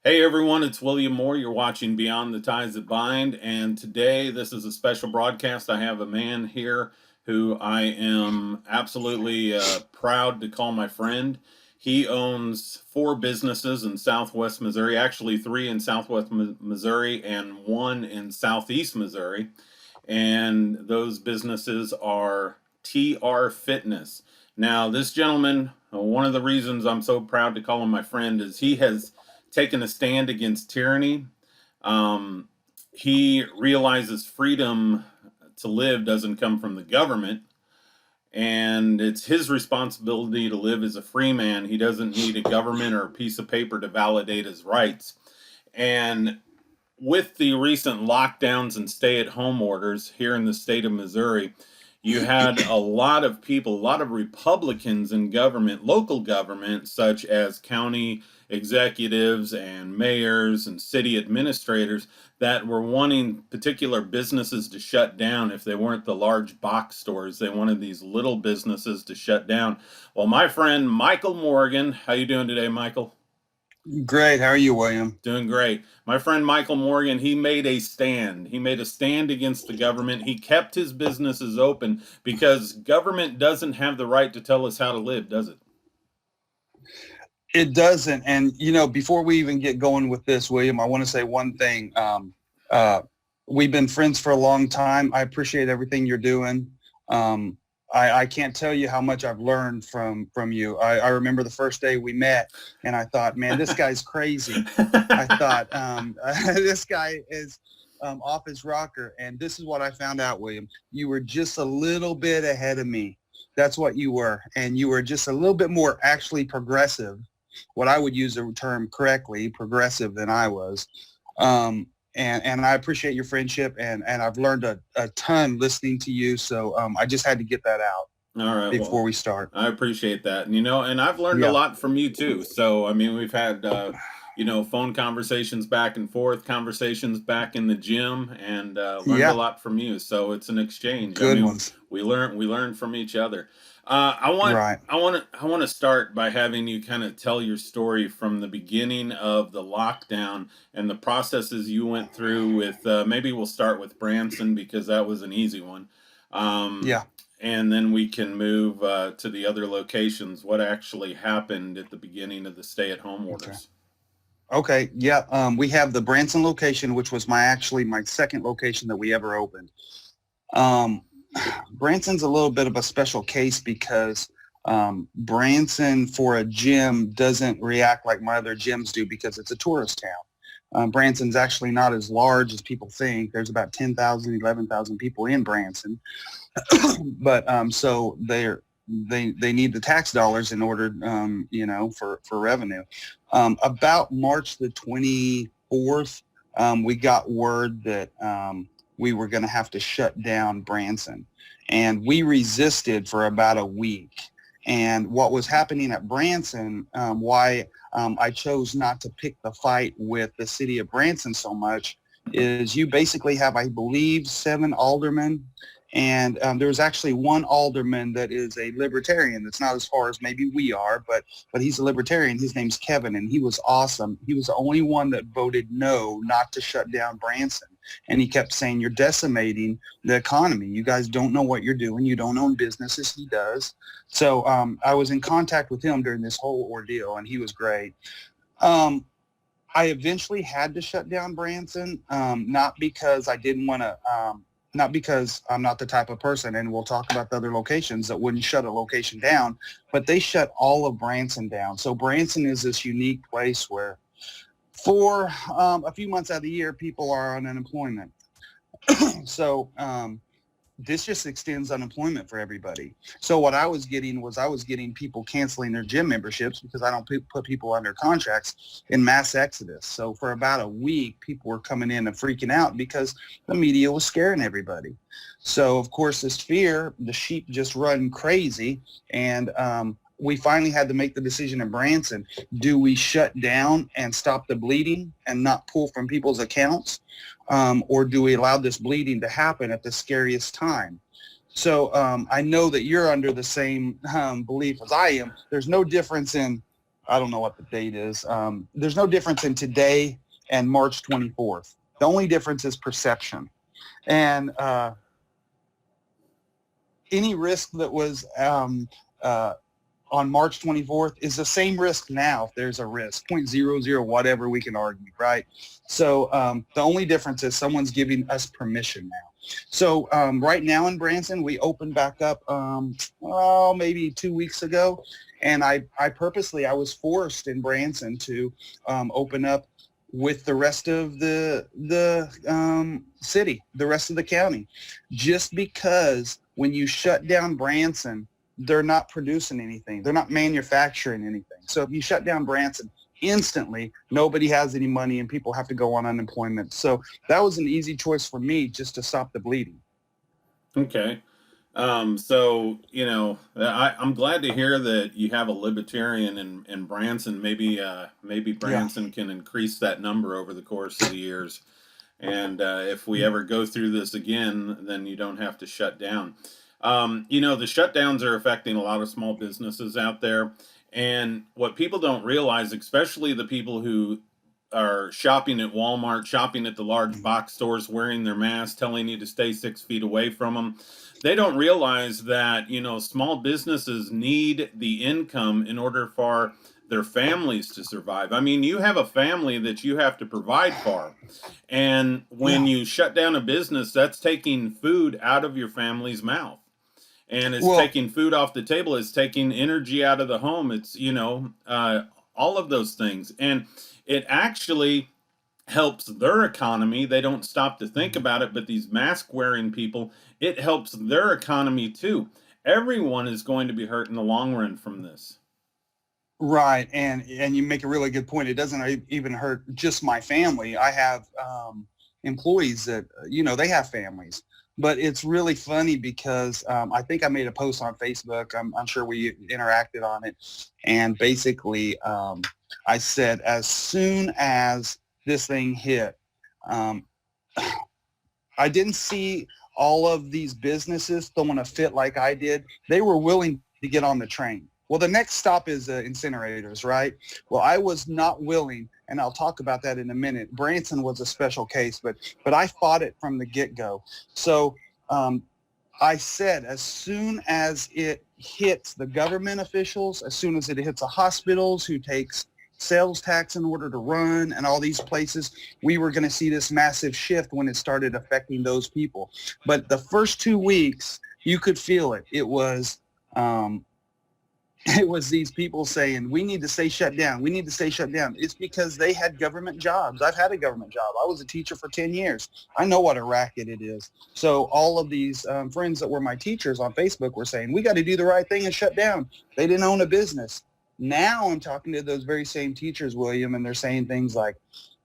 Hey everyone, it's William Moore. You're watching Beyond the Ties That Bind, and today this is a special broadcast. I have a man here who I am absolutely proud to call my friend. He owns four businesses in Southwest Missouri, actually three in Southwest Missouri and one in Southeast Missouri. And those businesses are TR Fitness. Now, this gentleman, one of the reasons I'm so proud to call him my friend is he has taken a stand against tyranny. Um, he realizes freedom to live doesn't come from the government, and it's his responsibility to live as a free man. He doesn't need a government or a piece of paper to validate his rights. And with the recent lockdowns and stay at home orders here in the state of Missouri, you had a lot of people, a lot of Republicans in government, local government, such as county executives and mayors and city administrators, that were wanting particular businesses to shut down if they weren't the large box stores. They wanted these little businesses to shut down. Well, my friend Michael Morgan, how you doing today, Michael? Great. How are you, William? Doing great. My friend Michael Morgan, he made a stand. He made a stand against the government. He kept his businesses open because government doesn't have the right to tell us how to live, does it? It doesn't. And, before we even get going with this, William, I want to say one thing. Uh, we've been friends for a long time. I appreciate everything you're doing. Um, I can't tell you how much I've learned from you. I remember the first day we met, and I thought, man, this guy's crazy. I thought, this guy is off his rocker. And this is what I found out, William. You were just a little bit ahead of me. That's what you were. And you were just a little bit more actually progressive, what I would use the term correctly, progressive than I was. And I appreciate your friendship, and I've learned a ton listening to you. So I just had to get that out All right. before Well, we start. I appreciate that. And I've learned a Yeah. lot from you too. So, I mean, we've had, phone conversations back and forth, conversations back in the gym, and learned a Yeah. lot from you. So it's an exchange. I Good mean, ones. we learn from each other. Uh, I want Right. I want to start by having you kind of tell your story from the beginning of the lockdown and the processes you went through with. Maybe we'll start with Branson because that was an easy one. Um, Yeah. and then we can move to the other locations. What actually happened at the beginning of the stay-at-home Okay. orders? Okay. Yeah. We have the Branson location, which was my second location that we ever opened. Um, Branson's a little bit of a special case because Branson for a gym doesn't react like my other gyms do because it's a tourist town. Branson's actually not as large as people think. There's about 10,000, 11,000 people in Branson, but so they need the tax dollars in order, for revenue. About March the 24th, we got word that we were going to have to shut down Branson, and we resisted for about a week. And what was happening at Branson, why I chose not to pick the fight with the city of Branson so much, is you basically have, I believe, 7 aldermen, and there was actually one alderman that is a libertarian. That's not as far as maybe we are, but he's a libertarian. His name's Kevin, and he was awesome. He was the only one that voted no, not to shut down Branson. And he kept saying, you're decimating the economy. You guys don't know what you're doing. You don't own businesses. He does. So I was in contact with him during this whole ordeal, and he was great. Um, I eventually had to shut down Branson, not because I didn't want to, not because I'm not the type of person, and we'll talk about the other locations that wouldn't shut a location down, but they shut all of Branson down. So Branson is this unique place where for a few months out of the year, people are on unemployment. So this just extends unemployment for everybody. So what I was getting was people canceling their gym memberships because I don't put people under contracts in mass exodus. So for about a week, people were coming in and freaking out because the media was scaring everybody. So of course, this fear, the sheep just run crazy. And we finally had to make the decision in Branson. Do we shut down and stop the bleeding and not pull from people's accounts? Or do we allow this bleeding to happen at the scariest time? So I know that you're under the same belief as I am. There's no difference in I don't know what the date is. There's no difference in today and March 24th. The only difference is perception. And any risk that was on March 24th is the same risk now if there's a risk, 0.00 whatever we can argue, right? So the only difference is someone's giving us permission now. So right now in Branson, we opened back up maybe 2 weeks ago. And I purposely, I was forced in Branson to open up with the rest of the city, the rest of the county, just because when you shut down Branson, they're not producing anything. They're not manufacturing anything. So if you shut down Branson, instantly nobody has any money and people have to go on unemployment. So that was an easy choice for me, just to stop the bleeding. Okay. So, I'm glad to hear that you have a libertarian in Branson. Maybe Branson can increase that number over the course of the years. And if we ever go through this again, then you don't have to shut down. The shutdowns are affecting a lot of small businesses out there. And what people don't realize, especially the people who are shopping at Walmart, shopping at the large box stores, wearing their masks, telling you to stay 6 feet away from them, they don't realize that, small businesses need the income in order for their families to survive. I mean, you have a family that you have to provide for. And when you shut down a business, that's taking food out of your family's mouth. And it's taking food off the table. It's taking energy out of the home. It's, all of those things. And it actually helps their economy. They don't stop to think about it, but these mask wearing people, it helps their economy too. Everyone is going to be hurt in the long run from this. Right. And you make a really good point. It doesn't even hurt just my family. I have employees that, they have families. But it's really funny because I think I made a post on Facebook. I'm sure we interacted on it. And basically, I said, as soon as this thing hit, I didn't see all of these businesses throwing a fit like I did. They were willing to get on the train. Well, the next stop is incinerators, right? Well, I was not willing, and I'll talk about that in a minute. Branson was a special case, but I fought it from the get-go. So I said, as soon as it hits the government officials, as soon as it hits the hospitals who takes sales tax in order to run and all these places, we were going to see this massive shift when it started affecting those people. But the first 2 weeks, you could feel it. It was these people saying, we need to stay shut down. We need to stay shut down. It's because they had government jobs. I've had a government job. I was a teacher for 10 years. I know what a racket it is. So all of these friends that were my teachers on Facebook were saying, we got to do the right thing and shut down. They didn't own a business. Now I'm talking to those very same teachers, William, and they're saying things like,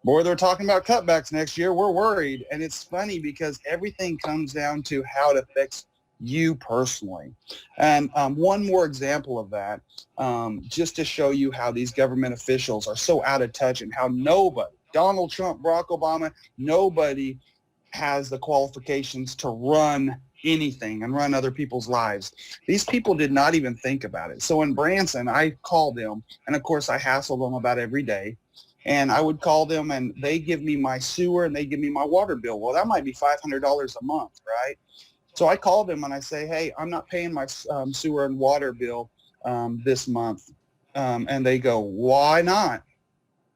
boy, they're talking about cutbacks next year. We're worried. And it's funny because everything comes down to how it affects you personally. And one more example of that, just to show you how these government officials are so out of touch and how nobody, Donald Trump, Barack Obama, nobody has the qualifications to run anything and run other people's lives. These people did not even think about it. So in Branson, I called them, and of course I hassle them about every day. And I would call them, and they give me my sewer and they give me my water bill. Well, that might be $500 a month, right? So I call them and I say, hey, I'm not paying my sewer and water bill this month. And they go, why not?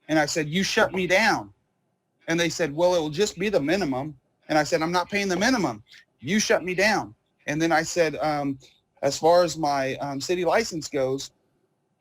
And I said, you shut me down. And they said, well, it will just be the minimum. And I said, I'm not paying the minimum. You shut me down. And then I said, as far as my city license goes,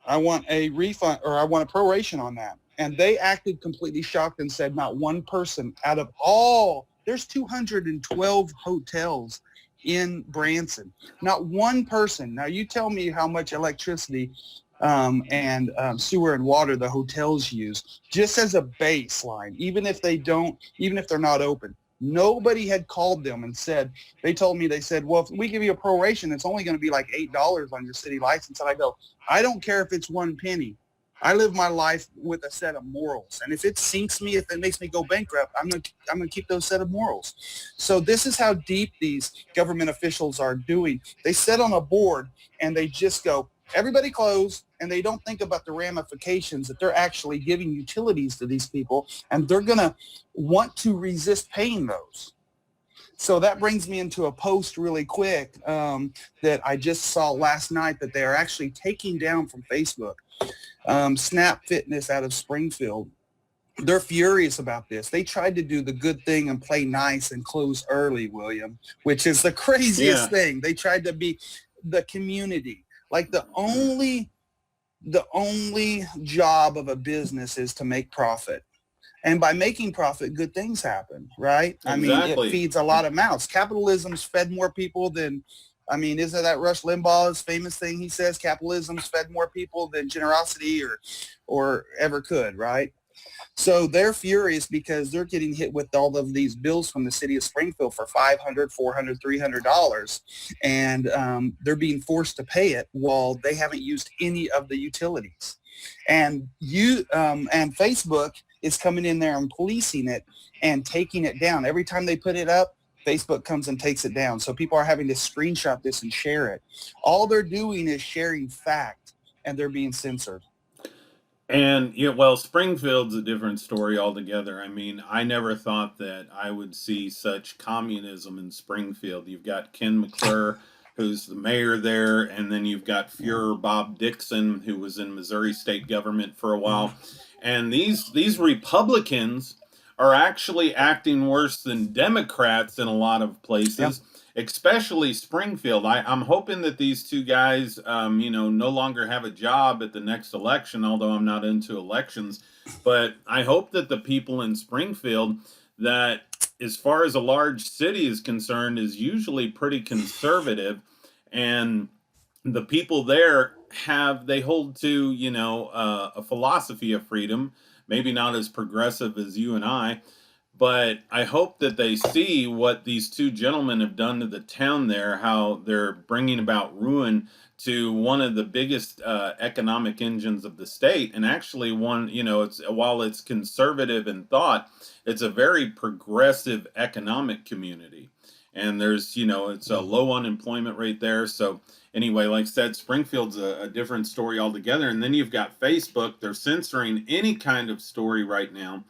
I want a refund, or I want a proration on that. And they acted completely shocked and said, not one person out of all, there's 212 hotels in Branson, not one person. Now you tell me how much electricity and sewer and water the hotels use, just as a baseline, even if they're not open. Nobody had called them and said, they said, well, if we give you a proration, it's only going to be like $8 on your city license. And I go, I don't care if it's 1 penny. I live my life with a set of morals. And if it sinks me, if it makes me go bankrupt, I'm going to keep those set of morals. So this is how deep these government officials are doing. They sit on a board and they just go, everybody closed, and they don't think about the ramifications that they're actually giving utilities to these people, and they're going to want to resist paying those. So that brings me into a post really quick that I just saw last night that they are actually taking down from Facebook. Snap Fitness out of Springfield. They're furious about this. They tried to do the good thing and play nice and close early, William, which is the craziest thing. They tried to be the community. Like the only job of a business is to make profit. And by making profit, good things happen, right? Exactly. I mean, it feeds a lot of mouths. Capitalism's fed more people than, I mean, isn't that Rush Limbaugh's famous thing? He says capitalism's fed more people than generosity or ever could, right? So they're furious because they're getting hit with all of these bills from the city of Springfield for $500, $400, $300, and they're being forced to pay it while they haven't used any of the utilities. And and Facebook is coming in there and policing it and taking it down. Every time they put it up, Facebook comes and takes it down. So people are having to screenshot this and share it. All they're doing is sharing fact, and they're being censored. And yeah, well, Springfield's a different story altogether. I mean, I never thought that I would see such communism in Springfield. You've got Ken McClure, who's the mayor there, and then you've got Führer Bob Dixon, who was in Missouri state government for a while. And these Republicans are actually acting worse than Democrats in a lot of places. Especially Springfield. I'm hoping that these two guys, no longer have a job at the next election, although I'm not into elections. But I hope that the people in Springfield, that as far as a large city is concerned, is usually pretty conservative. And the people there they hold to, a philosophy of freedom, maybe not as progressive as you and I. But I hope that they see what these two gentlemen have done to the town there, how they're bringing about ruin to one of the biggest economic engines of the state. And actually while it's conservative in thought, it's a very progressive economic community. And there's, it's a low unemployment rate there. So anyway, like I said, Springfield's a different story altogether. And then you've got Facebook. They're censoring any kind of story right now.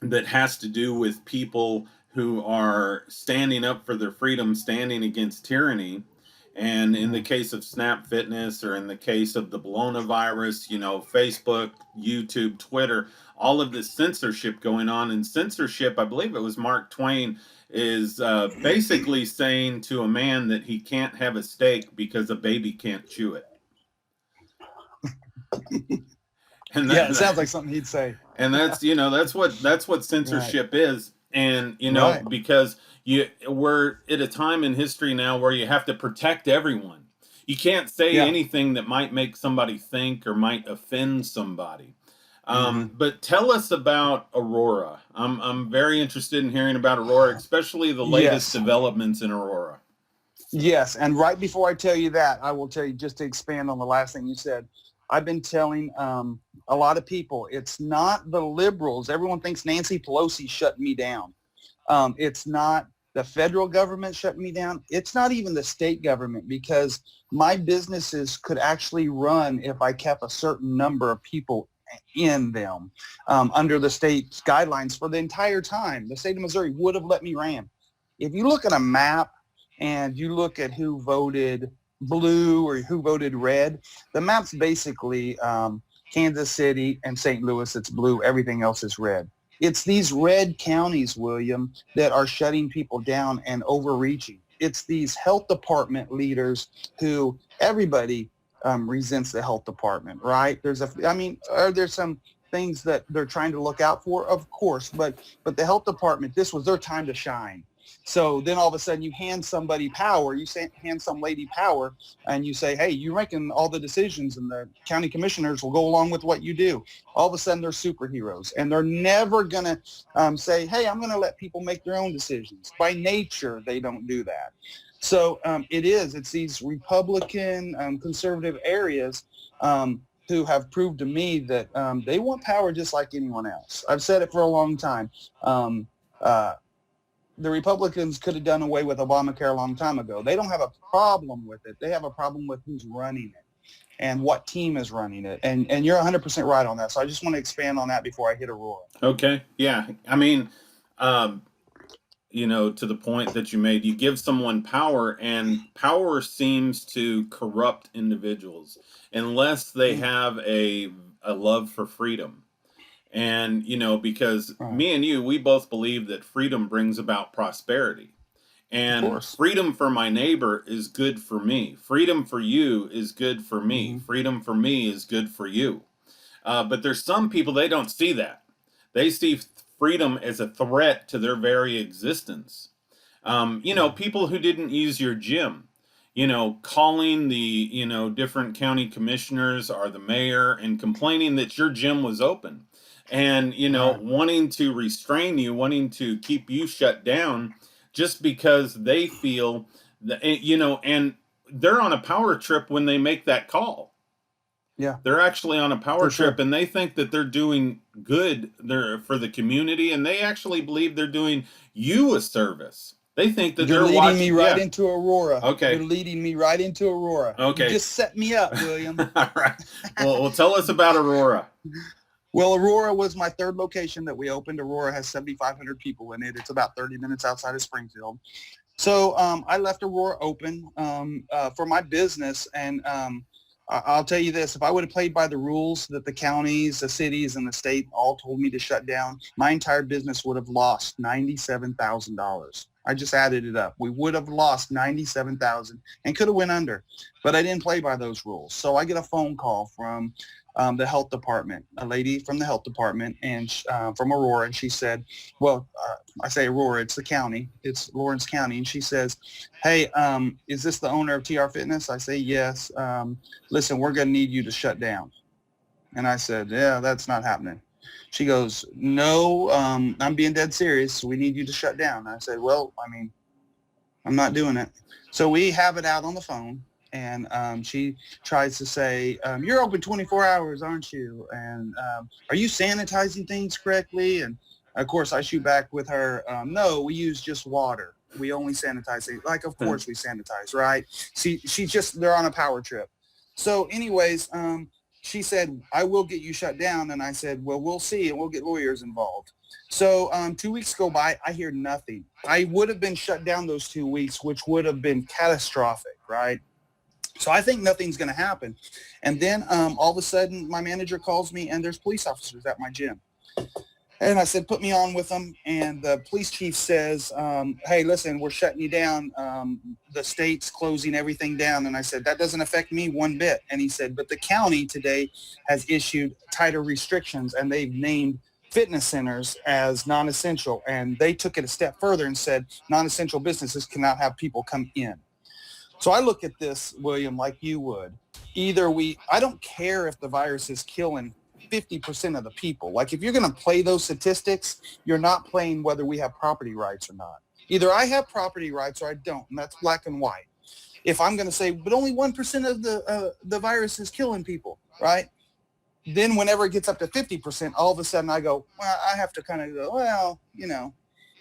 That has to do with people who are standing up for their freedom, standing against tyranny. And in the case of Snap Fitness, or in the case of the Bologna virus, Facebook, YouTube, Twitter, all of this censorship going on. And censorship, I believe it was Mark Twain, is basically saying to a man that he can't have a steak because a baby can't chew it. And it sounds like something he'd say. And that's that's what censorship is. And because we're at a time in history now where you have to protect everyone. You can't say anything that might make somebody think or might offend somebody. But tell us about Aurora. I'm very interested in hearing about Aurora, especially the latest developments in Aurora. Yes, and right before I tell you that, I will tell you, just to expand on the last thing you said, I've been telling a lot of people, it's not the liberals. Everyone thinks Nancy Pelosi shut me down. It's not the federal government shut me down. It's not even the state government, because my businesses could actually run if I kept a certain number of people in them under the state's guidelines for the entire time. The state of Missouri would have let me run. If you look at a map and you look at who voted blue or who voted red, the map's basically Kansas City and St. Louis. It's blue. Everything else is red. It's these red counties, William, that are shutting people down and overreaching. It's these health department leaders who everybody resents the health department, right? Are there some things that they're trying to look out for? Of course, but the health department, this was their time to shine. So then all of a sudden you hand somebody power, hand some lady power, and you say, hey, you're making all the decisions and the county commissioners will go along with what you do. All of a sudden they're superheroes, and they're never going to say, hey, I'm going to let people make their own decisions. By nature, they don't do that. So it's these Republican conservative areas who have proved to me that they want power just like anyone else. I've said it for a long time. the Republicans could have done away with Obamacare a long time ago. They don't have a problem with it. They have a problem with who's running it and what team is running it. And you're 100% right on that. So I just want to expand on that before I hit Aurora. Okay. Yeah. I mean, to the point that you made, you give someone power, and power seems to corrupt individuals unless they have a love for freedom. And, because me and you, we both believe that freedom brings about prosperity. And freedom for my neighbor is good for me. Freedom for you is good for me. Freedom for me is good for you. But there's some people, they don't see that. They see freedom as a threat to their very existence. People who didn't use your gym, calling the, different county commissioners or the mayor and complaining that your gym was open and, wanting to restrain you, wanting to keep you shut down just because they feel that, and they're on a power trip when they make that call. Yeah. They're actually on a power trip, and they think that they're doing good for the community, and they actually believe they're doing you a service. They think that you're they're leading me right into Aurora. Okay. You're leading me right into Aurora. Okay. You just set me up, William. All right. Well, tell us about Aurora. Well, Aurora was my third location that we opened. Aurora has 7,500 people in it. It's about 30 minutes outside of Springfield. So I left Aurora open for my business, and I'll tell you this, if I would have played by the rules that the counties, the cities, and the state all told me to shut down, my entire business would have lost $97,000. I just added it up. We would have lost $97,000 and could have went under, but I didn't play by those rules. So I get a phone call from the health department, a lady from the health department, and from Aurora, and she said, well, I say Aurora, it's the county, it's Lawrence County, and she says, hey, is this the owner of TR Fitness? I say, yes. Listen, we're going to need you to shut down. And I said, yeah, that's not happening. She goes, no, I'm being dead serious. We need you to shut down. I said, well, I'm not doing it. So we have it out on the phone. And she tries to say, you're open 24 hours, aren't you? And are you sanitizing things correctly? And, of course, I shoot back with her, no, we use just water. We only sanitize things. Like, of course we sanitize, right? They're on a power trip. So, anyways, she said, I will get you shut down. And I said, well, we'll see, and we'll get lawyers involved. So 2 weeks go by. I hear nothing. I would have been shut down those 2 weeks, which would have been catastrophic, right? So I think nothing's going to happen. And then all of a sudden, my manager calls me, and there's police officers at my gym. And I said, put me on with them. And the police chief says, hey, listen, we're shutting you down. The state's closing everything down. And I said, that doesn't affect me one bit. And he said, but the county today has issued tighter restrictions, and they've named fitness centers as non-essential. And they took it a step further and said non-essential businesses cannot have people come in. So I look at this, William, like you would. I don't care if the virus is killing 50% of the people. Like, if you're going to play those statistics, you're not playing whether we have property rights or not. Either I have property rights or I don't, and that's black and white. If I'm going to say, but only 1% of the virus is killing people, right? Then whenever it gets up to 50%, all of a sudden I go, well, I have to kind of go, well,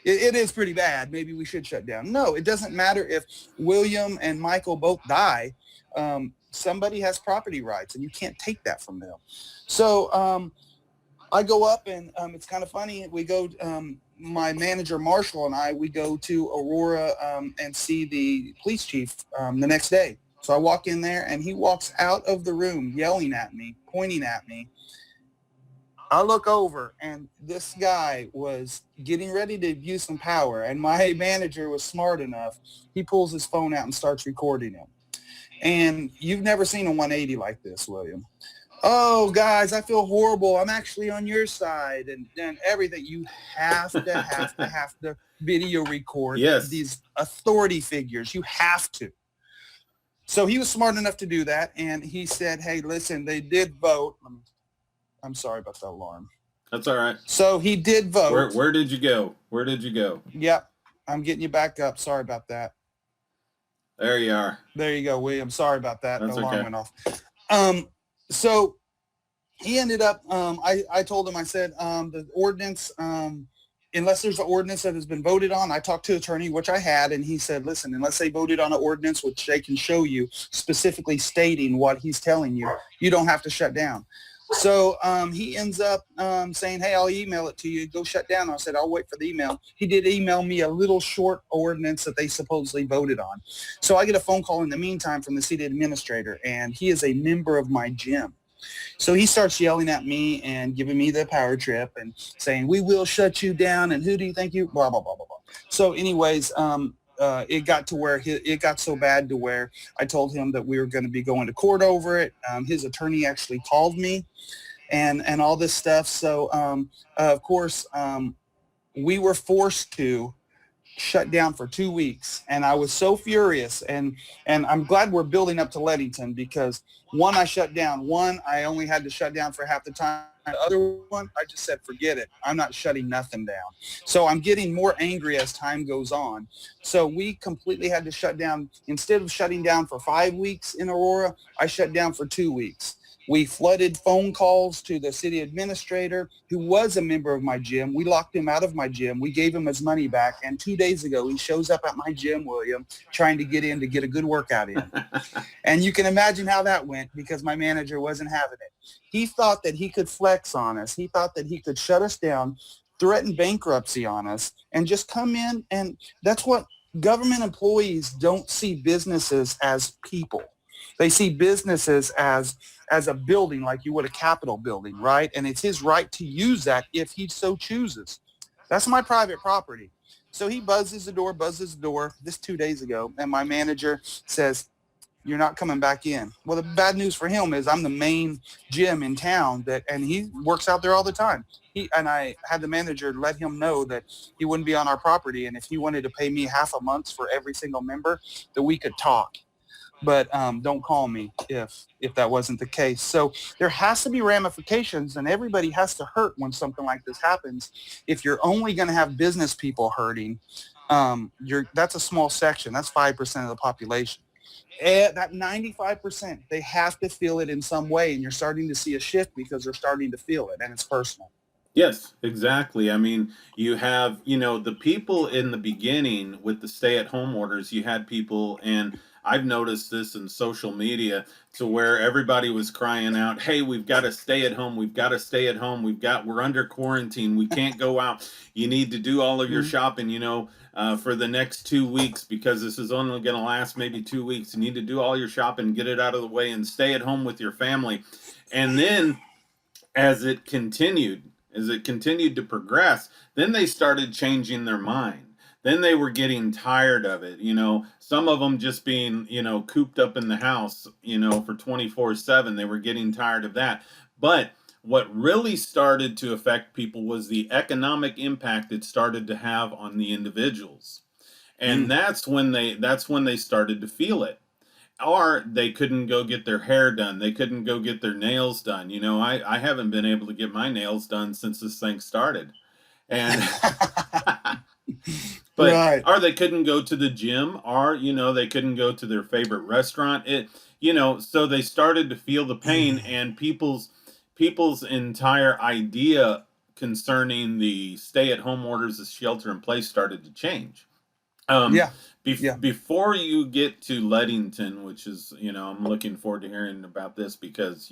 it is pretty bad. Maybe we should shut down. No, it doesn't matter if William and Michael both die. Somebody has property rights, and you can't take that from them. So I go up, and it's kind of funny. We go, my manager Marshall and I, we go to Aurora and see the police chief the next day. So I walk in there, and he walks out of the room yelling at me, pointing at me. I look over, and this guy was getting ready to use some power, and my manager was smart enough. He pulls his phone out and starts recording him. And you've never seen a 180 like this, William. Oh, guys, I feel horrible. I'm actually on your side, and everything. You have to video record these authority figures. You have to. So he was smart enough to do that, and he said, hey, listen, they did vote. I'm sorry about the alarm. That's all right. So he did vote. Where did you go? Where did you go? Yep. I'm getting you back up. Sorry about that. There you are. There you go, William. Sorry about that. That's the alarm okay. went off. So he ended up, I told him, I said, the ordinance unless there's an ordinance that has been voted on, I talked to attorney, which I had, and he said, listen, unless they voted on an ordinance, which they can show you specifically stating what he's telling you, you don't have to shut down. So he ends up saying, hey, I'll email it to you. Go shut down. I said, I'll wait for the email. He did email me a little short ordinance that they supposedly voted on. So I get a phone call in the meantime from the city administrator, and he is a member of my gym. So he starts yelling at me and giving me the power trip and saying, we will shut you down, and who do you think you, blah, blah, blah, blah, blah. So anyways, it got to where it got so bad to where I told him that we were going to be going to court over it. His attorney actually called me and all this stuff. So, of course, we were forced to shut down for 2 weeks, and I was so furious, and I'm glad we're building up to Leadington, because one, I shut down. One, I only had to shut down for half the time. The other one, I just said, forget it. I'm not shutting nothing down. So I'm getting more angry as time goes on. So we completely had to shut down. Instead of shutting down for 5 weeks in Aurora, I shut down for 2 weeks. We flooded phone calls to the city administrator, who was a member of my gym. We locked him out of my gym. We gave him his money back. And 2 days ago, he shows up at my gym, William, trying to get in to get a good workout in. And you can imagine how that went, because my manager wasn't having it. He thought that he could flex on us. He thought that he could shut us down, threaten bankruptcy on us, and just come in. And that's what government employees don't see businesses as people. They see businesses as a building, like you would a Capitol building, right? And it's his right to use that if he so chooses. That's my private property. So he buzzes the door this 2 days ago, and my manager says, you're not coming back in. Well, the bad news for him is I'm the main gym in town, and he works out there all the time. I had the manager let him know that he wouldn't be on our property, and if he wanted to pay me half a month for every single member, that we could talk. But don't call me if that wasn't the case. So there has to be ramifications, and everybody has to hurt when something like this happens. If you're only going to have business people hurting, that's a small section. That's 5% of the population. That 95%, they have to feel it in some way, and you're starting to see a shift because they're starting to feel it, and it's personal. Yes, exactly. I mean, you have, the people in the beginning with the stay-at-home orders, you had people, and I've noticed this in social media, to where everybody was crying out, hey, we've got to stay at home. We've got to stay at home. We're under quarantine. We can't go out. You need to do all of your shopping, for the next 2 weeks, because this is only going to last maybe 2 weeks. You need to do all your shopping, get it out of the way, and stay at home with your family. And then as it continued to progress, then they started changing their mind. Then they were getting tired of it. Some of them just being, cooped up in the house, for 24/7. They were getting tired of that. But what really started to affect people was the economic impact it started to have on the individuals. And that's when they started to feel it. Or they couldn't go get their hair done. They couldn't go get their nails done. I haven't been able to get my nails done since this thing started. And but Right. or they couldn't go to the gym, or they couldn't go to their favorite restaurant. So they started to feel the pain, and people's entire idea concerning the stay-at-home orders, the shelter-in-place, started to change. Yeah. Before you get to Leadington, which is, I'm looking forward to hearing about this, because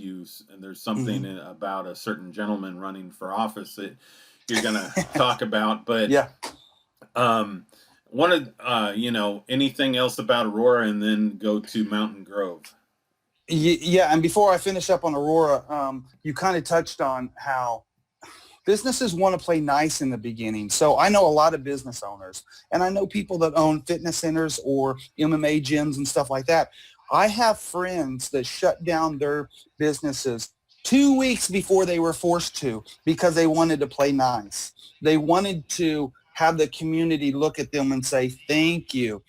there's something about a certain gentleman running for office that you're going to talk about. But Yeah. anything else about Aurora, and then go to Mountain Grove. Yeah, and before I finish up on Aurora, you kind of touched on how businesses want to play nice in the beginning. So I know a lot of business owners, and I know people that own fitness centers or MMA gyms and stuff like that. I have friends that shut down their businesses 2 weeks before they were forced to, because they wanted to play nice. They wanted to have the community look at them and say, thank you.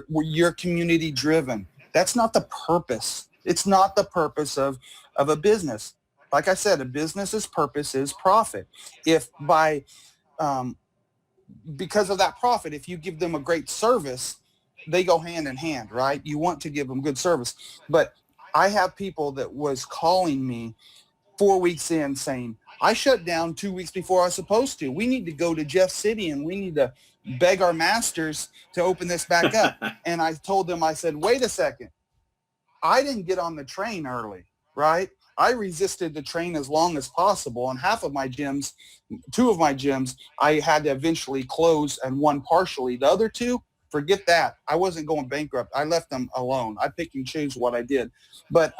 You're community driven. That's not the purpose. It's not the purpose of a business. Like I said, a business's purpose is profit. If because of that profit, if you give them a great service, they go hand in hand, right? You want to give them good service. But I have people that was calling me 4 weeks in saying, I shut down 2 weeks before I was supposed to. We need to go to Jeff City and we need to beg our masters to open this back up. And I told them, I said, wait a second. I didn't get on the train early, right? I resisted the train as long as possible. And half of my gyms, 2 of my gyms, I had to eventually close, and one partially. The other 2, forget that. I wasn't going bankrupt. I left them alone. I pick and choose what I did. But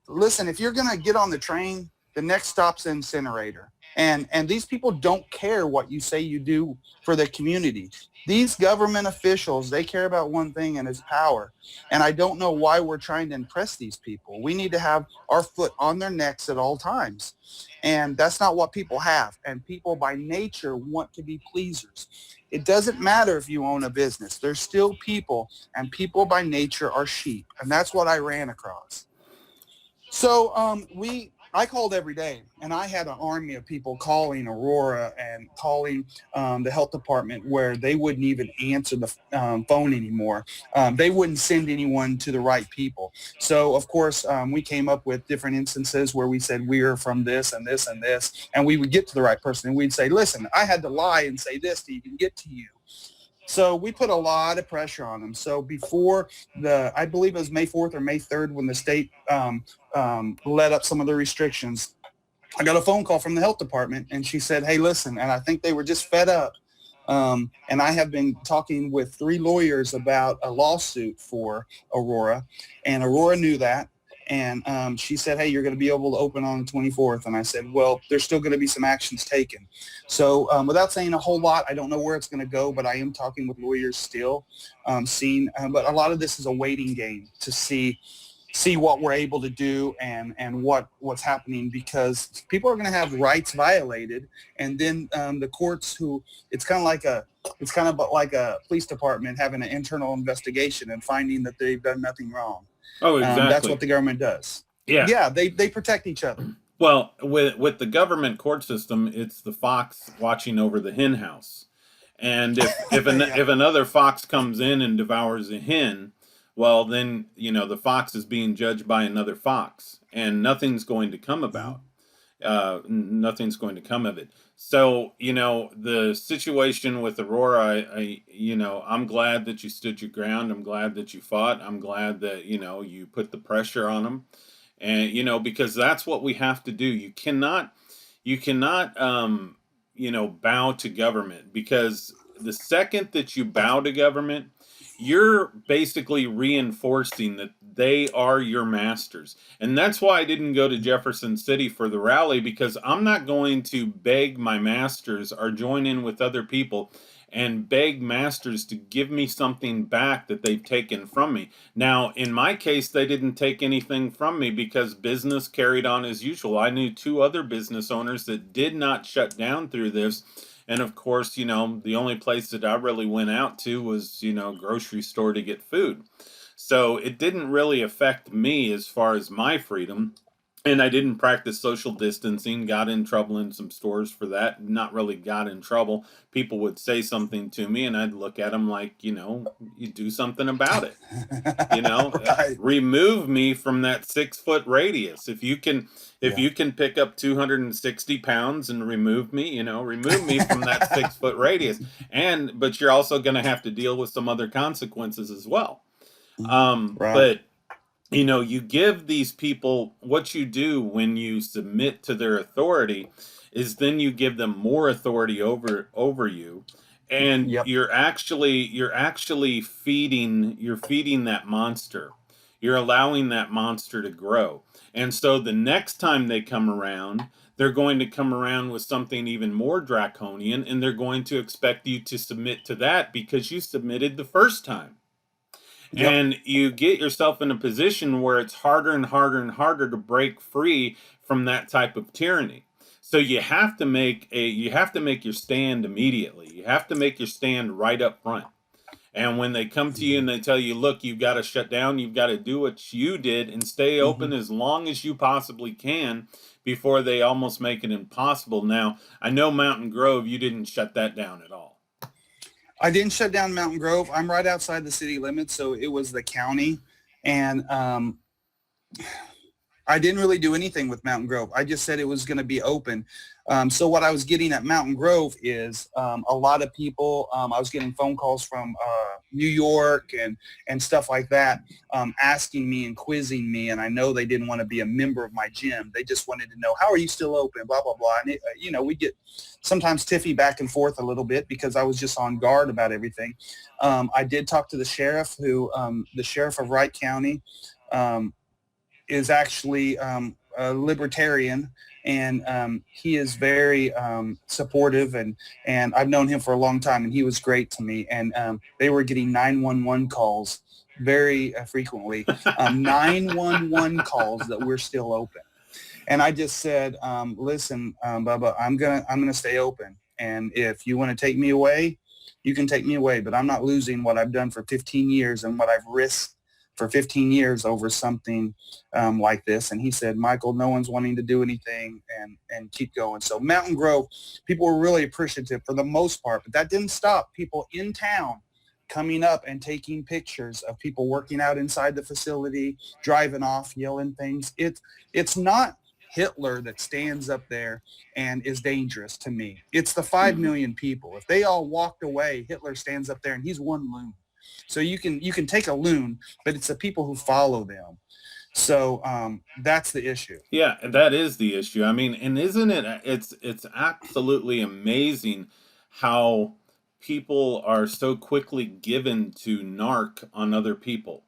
listen, if you're going to get on the train, the next stop's the incinerator. And these people don't care what you say you do for the community. These government officials, they care about one thing, and it's power. And I don't know why we're trying to impress these people. We need to have our foot on their necks at all times. And that's not what people have. And people by nature want to be pleasers. It doesn't matter if you own a business. There's still people, and people by nature are sheep. And that's what I ran across. So I called every day, and I had an army of people calling Aurora and calling the health department, where they wouldn't even answer the phone anymore. They wouldn't send anyone to the right people. So, of course, we came up with different instances where we said we are from this and this and this, and we would get to the right person, and we'd say, listen, I had to lie and say this to even get to you. So we put a lot of pressure on them. So before I believe it was May 4th or May 3rd, when the state let up some of the restrictions, I got a phone call from the health department, and she said, hey, listen, and I think they were just fed up. And I have been talking with 3 lawyers about a lawsuit for Aurora, and Aurora knew that. And she said, hey, you're going to be able to open on the 24th. And I said, well, there's still going to be some actions taken. So without saying a whole lot, I don't know where it's going to go, but I am talking with lawyers still, but a lot of this is a waiting game to see what we're able to do and what's happening, because people are going to have rights violated. And then the courts, it's kind of like a police department having an internal investigation and finding that they've done nothing wrong. Oh, exactly. That's what the government does. Yeah. They protect each other. Well, with the government court system, it's the fox watching over the hen house. And if another fox comes in and devours a hen, well, then, the fox is being judged by another fox, and nothing's going to come about. Nothing's going to come of it. So, the situation with Aurora, I'm glad that you stood your ground. I'm glad that you fought. I'm glad that, you put the pressure on them. And, because that's what we have to do. You cannot, bow to government, because the second that you bow to government, you're basically reinforcing that they are your masters. And that's why I didn't go to Jefferson City for the rally, because I'm not going to beg my masters or join in with other people and beg masters to give me something back that they've taken from me. Now, in my case, they didn't take anything from me because business carried on as usual. I knew 2 other business owners that did not shut down through this. And of course, the only place that I really went out to was, grocery store to get food. So it didn't really affect me as far as my freedom. And I didn't practice social distancing, got in trouble in some stores for that. Not really got in trouble. People would say something to me and I'd look at them like, you do something about it. Right. Remove me from that 6-foot radius. If you can pick up 260 pounds and remove me from that 6-foot radius. But you're also going to have to deal with some other consequences as well. Right. But you give these people, what you do when you submit to their authority is then you give them more authority over you. And Yep. you're actually feeding that monster. You're allowing that monster to grow. And so the next time they come around, they're going to come around with something even more draconian, and they're going to expect you to submit to that because you submitted the first time. Yep. And you get yourself in a position where it's harder and harder and harder to break free from that type of tyranny. So you have to make your stand immediately. You have to make your stand right up front. And when they come to you and they tell you, look, you've got to shut down, you've got to do what you did and stay open as long as you possibly can before they almost make it impossible. Now, I know Mountain Grove, you didn't shut that down at all. I didn't shut down Mountain Grove. I'm right outside the city limits, so it was the county. And I didn't really do anything with Mountain Grove. I just said it was going to be open. So what I was getting at Mountain Grove is a lot of people, I was getting phone calls from New York and stuff like that, asking me and quizzing me. And I know they didn't want to be a member of my gym. They just wanted to know, how are you still open, blah, blah, blah. And, we get sometimes tiffy back and forth a little bit because I was just on guard about everything. I did talk to the sheriff the sheriff of Wright County, is actually a libertarian, and he is very supportive, and I've known him for a long time, and he was great to me. And they were getting 911 calls very frequently, 911 calls that we're still open. And I just said, listen, Bubba, I'm gonna stay open, and if you want to take me away, you can take me away, but I'm not losing what I've done for 15 years and what I've risked for 15 years over something like this. And he said, Michael, no one's wanting to do anything, and keep going. So Mountain Grove, people were really appreciative for the most part, but that didn't stop people in town coming up and taking pictures of people working out inside the facility, driving off, yelling things. It's not Hitler that stands up there and is dangerous to me. It's the 5 million people. If they all walked away, Hitler stands up there and he's one loon. So you can take a loon, but it's the people who follow them. So that's the issue. Yeah, that is the issue. I mean, and isn't it? It's absolutely amazing how people are so quickly given to narc on other people.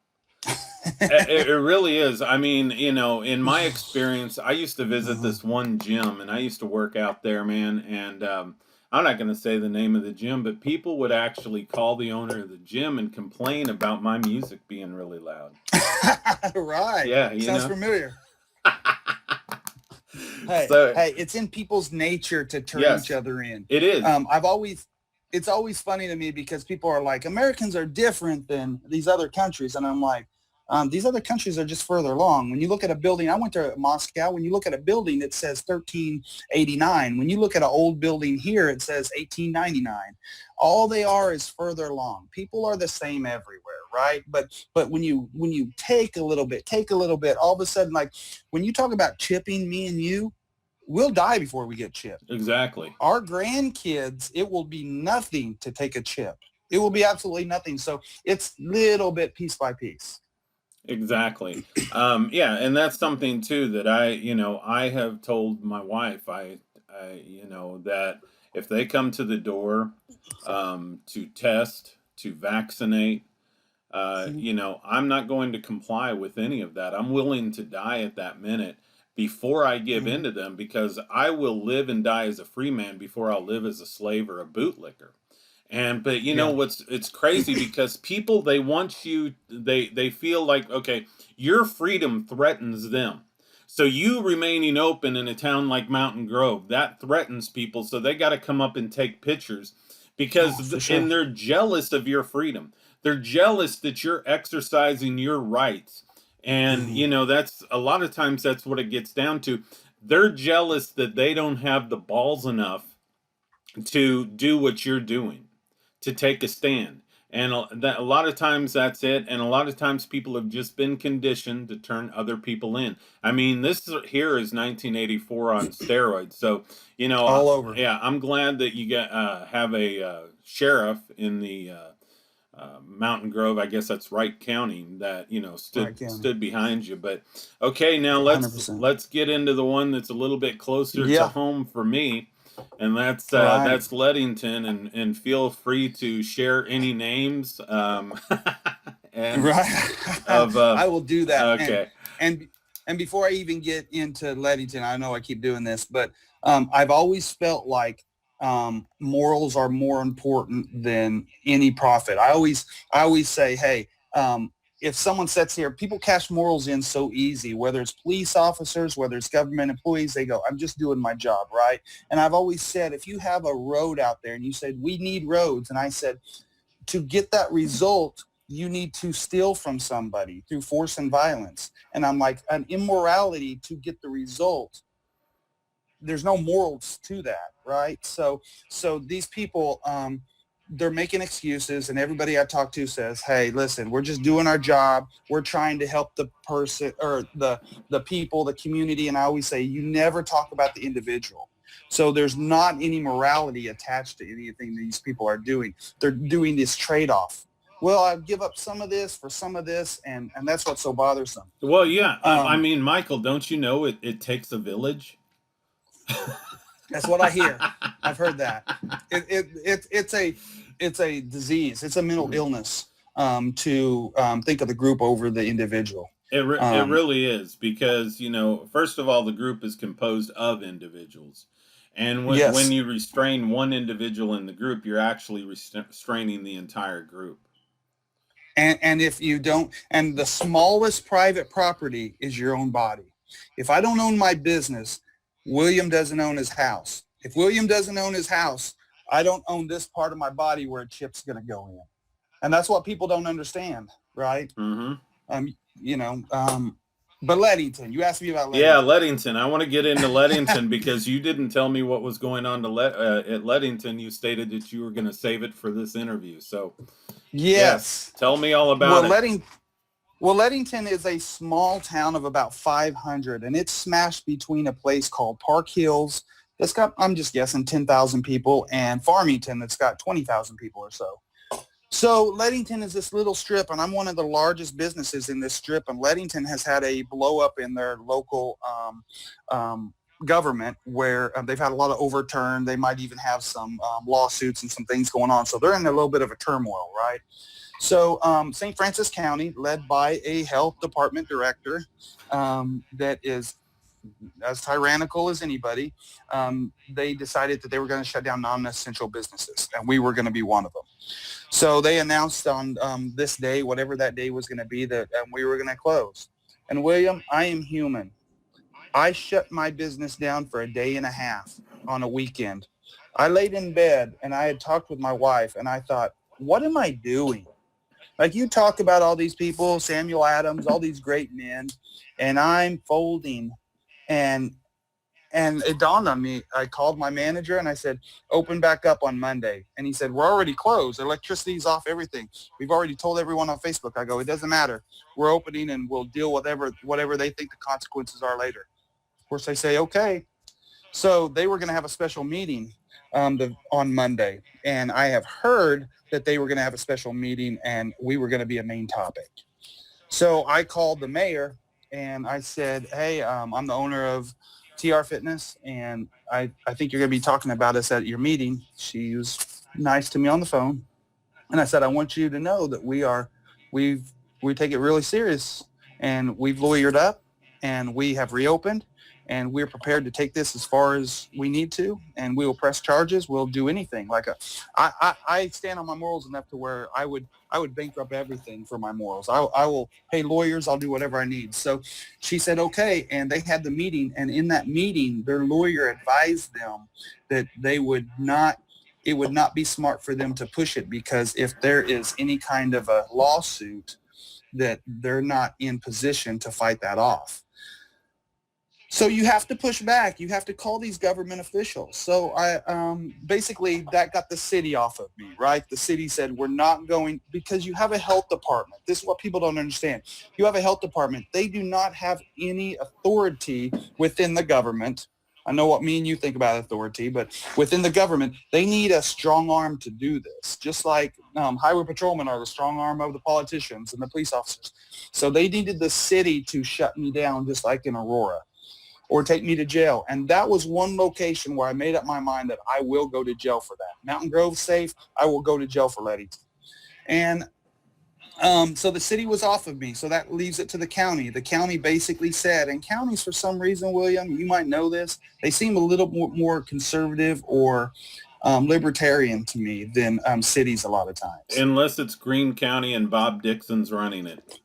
It really is. I mean, in my experience, I used to visit this one gym, and I used to work out there, man. And I'm not going to say the name of the gym, but people would actually call the owner of the gym and complain about my music being really loud. Right. Yeah, sounds familiar. Hey, it's in people's nature to turn each other in. It is. It's always funny to me because people are like, Americans are different than these other countries, and I'm like, these other countries are just further along. When you look at a building, I went to Moscow. When you look at a building, it says 1389. When you look at an old building here, it says 1899. All they are is further along. People are the same everywhere, right? But when you take a little bit, all of a sudden, like when you talk about chipping me and you, we'll die before we get chipped. Exactly. Our grandkids, it will be nothing to take a chip. It will be absolutely nothing. So it's little bit piece by piece. Exactly. Yeah, and that's something too that I have told my wife, that if they come to the door to test, to vaccinate, I'm not going to comply with any of that. I'm willing to die at that minute before I give into them, because I will live and die as a free man before I'll live as a slave or a bootlicker. But it's crazy because people, they want you, they feel like, okay, your freedom threatens them. So you remaining open in a town like Mountain Grove, that threatens people. So they got to come up and take pictures because, and they're jealous of your freedom. They're jealous that you're exercising your rights. And, that's a lot of times that's what it gets down to. They're jealous that they don't have the balls enough to do what you're doing, to take a stand. And a lot of times that's it. And a lot of times people have just been conditioned to turn other people in. I mean, this here is 1984 on steroids. So, all over. Yeah, I'm glad that you have a sheriff in the Mountain Grove, I guess that's Wright County, that stood behind you. But okay, now let's get into the one that's a little bit closer to home for me. And that's Leadington, and feel free to share any names. I will do that. Okay. And before I even get into Leadington, I know I keep doing this, but I've always felt like morals are more important than any profit. I always say, hey, if someone sits here, people cash morals in so easy, whether it's police officers, whether it's government employees, they go, I'm just doing my job, right? And I've always said, if you have a road out there and you said, we need roads, and I said, to get that result, you need to steal from somebody through force and violence. And I'm like, an immorality to get the result, there's no morals to that, right? So these people, they're making excuses, and everybody I talk to says, hey, listen, we're just doing our job. We're trying to help the person or the people, the community. And I always say, you never talk about the individual. So there's not any morality attached to anything these people are doing. They're doing this trade-off. Well, I'll give up some of this for some of this, and that's what's so bothersome. Well, yeah. I Um, mean, Michael, don't you know it takes a village? That's what I hear. I've heard that. It's a disease. It's a mental illness to think of the group over the individual. It Um, really is because, first of all, the group is composed of individuals. And when yes. you restrain one individual in the group, you're actually restraining the entire group. And if you don't, and the smallest private property is your own body. If I don't own my business, William doesn't own his house. If William doesn't own his house, I don't own this part of my body where a chip's going to go in. And that's what people don't understand, right? Mm-hmm. But Leadington, you asked me about Leadington. Yeah, Leadington. I want to get into Leadington because you didn't tell me what was going on at Leadington. You stated that you were going to save it for this interview. So, yes. Tell me all about it. Leadington is a small town of about 500, and it's smashed between a place called Park Hills that's got, I'm just guessing, 10,000 people, and Farmington that's got 20,000 people or so. So Leadington is this little strip, and I'm one of the largest businesses in this strip, and Leadington has had a blow up in their local government where they've had a lot of overturn. They might even have some lawsuits and some things going on. So they're in a little bit of a turmoil, right? So St. Francis County, led by a health department director that is as tyrannical as anybody, they decided that they were going to shut down non-essential businesses, and we were going to be one of them. So they announced on this day, whatever that day was going to be, that we were going to close. And William, I am human. I shut my business down for a day and a half on a weekend. I laid in bed, and I had talked with my wife, and I thought, what am I doing? Like, you talk about all these people, Samuel Adams, all these great men, and I'm folding. And it dawned on me. I called my manager and I said, open back up on Monday. And he said, we're already closed. Electricity's off, everything. We've already told everyone on Facebook. I go, it doesn't matter. We're opening and we'll deal with whatever they think the consequences are later. Of course, they say, okay. So they were going to have a special meeting on Monday. And I have heard that they were going to have a special meeting and we were going to be a main topic. So I called the mayor and I said, hey, I'm the owner of TR Fitness, and I think you're going to be talking about us at your meeting. She was nice to me on the phone. And I said, I want you to know that we take it really serious, and we've lawyered up, and we have reopened, and we're prepared to take this as far as we need to, and we will press charges. We'll do anything. I stand on my morals enough to where I would bankrupt everything for my morals. I will pay lawyers. I'll do whatever I need. So she said, okay. And they had the meeting. And in that meeting, their lawyer advised them that it would not be smart for them to push it, because if there is any kind of a lawsuit, that they're not in position to fight that off. So you have to push back. You have to call these government officials. So I basically that got the city off of me, right? The city said, we're not going, because you have a health department. This is what people don't understand. You have a health department. They do not have any authority within the government. I know what me and you think about authority, but within the government, they need a strong arm to do this, just like highway patrolmen are the strong arm of the politicians and the police officers. So they needed the city to shut me down, just like in Aurora, or take me to jail. And that was one location where I made up my mind that I will go to jail for that. Mountain Grove's safe. I will go to jail for Leadington. And so the city was off of me. So that leaves it to the county. The county basically said, and counties for some reason, William, you might know this, they seem a little more conservative or libertarian to me than cities a lot of times. Unless it's Greene County and Bob Dixon's running it.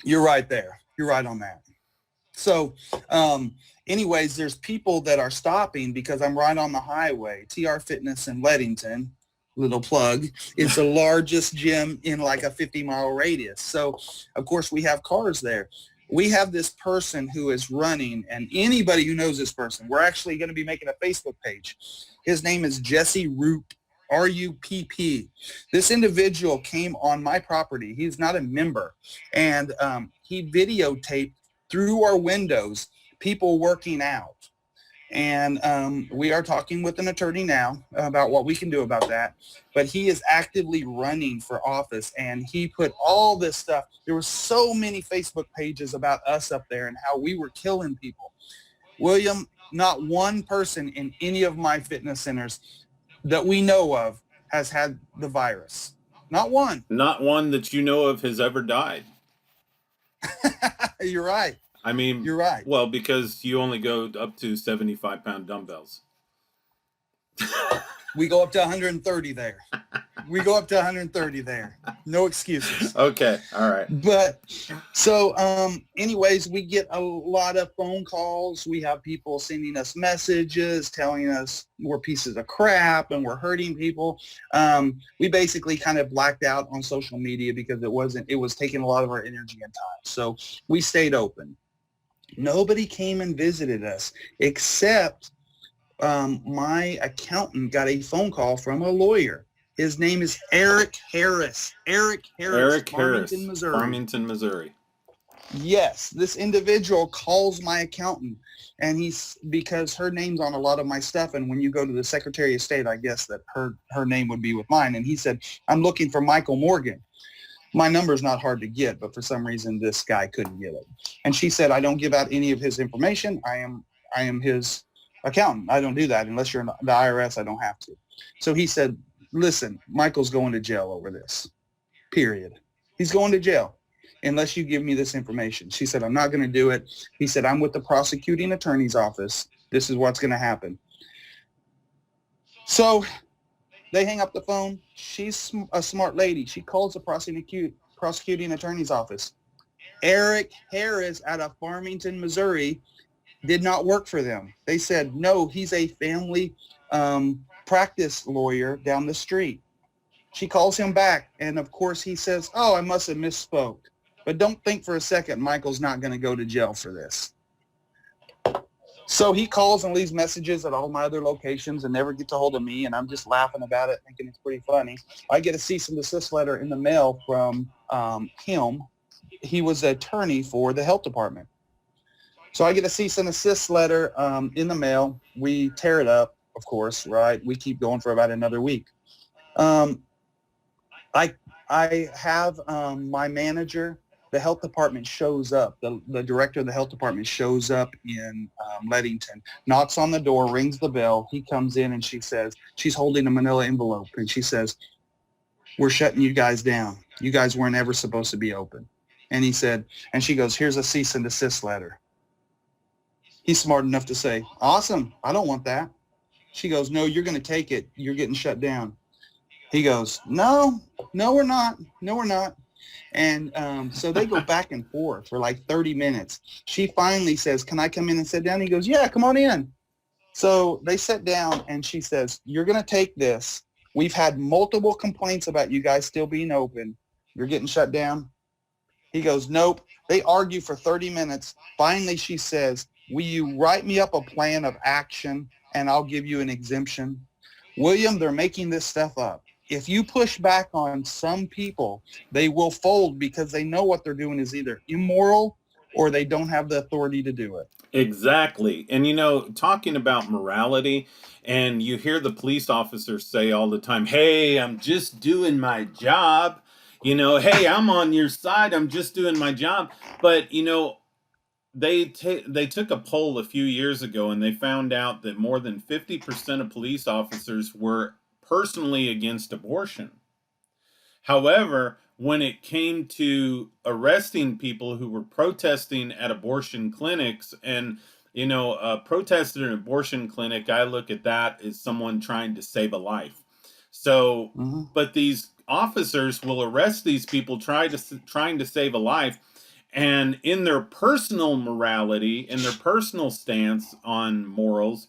You're right there. You're right on that. So anyways, there's people that are stopping because I'm right on the highway. TR Fitness in Leadington, little plug, is the largest gym in like a 50-mile radius. So, of course, we have cars there. We have this person who is running, and anybody who knows this person, we're actually going to be making a Facebook page. His name is Jesse Root RUPP. This individual came on my property. He's not a member. And he videotaped through our windows people working out. And we are talking with an attorney now about what we can do about that. But he is actively running for office, and he put all this stuff. There were so many Facebook pages about us up there and how we were killing people. William, not one person in any of my fitness centers that we know of has had the virus. Not one. Not one that you know of has ever died. You're right. I mean, You're right. Well, because you only go up to 75-pound dumbbells. We go up to 130 there. We go up to 130 there. No excuses. Okay. All right. But so anyways, we get a lot of phone calls. We have people sending us messages telling us we're pieces of crap and we're hurting people. We basically kind of blacked out on social media because it was taking a lot of our energy and time. So we stayed open. Nobody came and visited us except my accountant got a phone call from a lawyer. His name is Eric Harris. Eric Harris, Farmington, Missouri. Yes, this individual calls my accountant, and because her name's on a lot of my stuff, and when you go to the Secretary of State, I guess that her name would be with mine. And he said, I'm looking for Michael Morgan. My number's not hard to get, but for some reason this guy couldn't get it. And she said, I don't give out any of his information. I am his accountant. I don't do that unless you're in the IRS. I don't have to. So he said, listen, Michael's going to jail over this, period. He's going to jail unless you give me this information. She said, I'm not going to do it. He said, I'm with the prosecuting attorney's office. This is what's going to happen. So they hang up the phone. She's a smart lady. She calls the prosecuting attorney's office. Eric Harris out of Farmington, Missouri, did not work for them. They said, no, he's a family practice lawyer down the street. She calls him back, and of course he says, oh, I must have misspoke. But don't think for a second Michael's not going to go to jail for this. So he calls and leaves messages at all my other locations and never gets a hold of me, and I'm just laughing about it, thinking it's pretty funny. I get a cease and desist letter in the mail from him. He was an attorney for the health department. So I get a cease and desist letter in the mail. We tear it up, of course, right? We keep going for about another week. I have my manager. The health department shows up. The director of the health department shows up in Leadington, knocks on the door, rings the bell. He comes in and she says, she's holding a manila envelope, and she says, we're shutting you guys down. You guys weren't ever supposed to be open. And he said, and she goes, here's a cease and desist letter. He's smart enough to say, awesome, I don't want that. She goes, no, you're going to take it. You're getting shut down. He goes, no, we're not. No, we're not. And so they go back and forth for like 30 minutes. She finally says, can I come in and sit down? He goes, yeah, come on in. So they sit down, and she says, you're going to take this. We've had multiple complaints about you guys still being open. You're getting shut down. He goes, nope. They argue for 30 minutes. Finally, she says, will you write me up a plan of action and I'll give you an exemption? William, they're making this stuff up. If you push back on some people, they will fold because they know what they're doing is either immoral or they don't have the authority to do it. Exactly. And, talking about morality, and you hear the police officers say all the time, hey, I'm just doing my job. Hey, I'm on your side. I'm just doing my job. But, they took a poll a few years ago, and they found out that more than 50% of police officers were personally against abortion. However, when it came to arresting people who were protesting at abortion clinics, and protest at an abortion clinic, I look at that as someone trying to save a life. So, but these officers will arrest these people trying to save a life, and in their personal morality, in their personal stance on morals,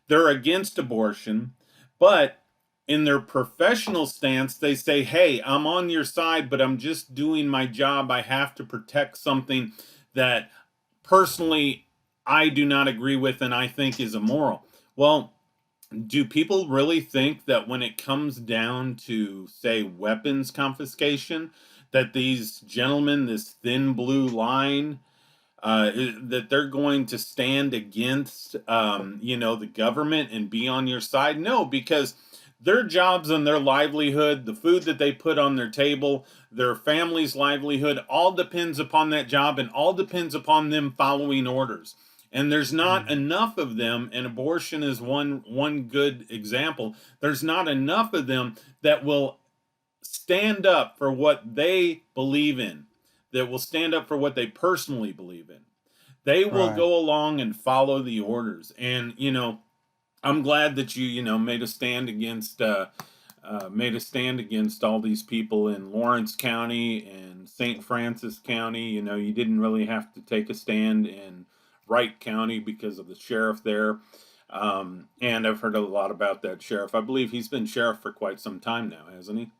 they're against abortion, but in their professional stance, they say, hey, I'm on your side, but I'm just doing my job. I have to protect something that personally I do not agree with and I think is immoral. Well, Do people really think that when it comes down to, say, weapons confiscation, that these gentlemen, this thin blue line, that they're going to stand against, the government and be on your side? No, because their jobs and their livelihood, the food that they put on their table, their family's livelihood, all depends upon that job and all depends upon them following orders. And there's not Mhm. enough of them, and abortion is one good example. There's not enough of them that will stand up for what they believe in, that will stand up for what they personally believe in. They will Right. go along and follow the orders. And I'm glad that you made a stand against all these people in Lawrence County and St. Francis County. You didn't really have to take a stand in Wright County because of the sheriff there. And I've heard a lot about that sheriff. I believe he's been sheriff for quite some time now, hasn't he?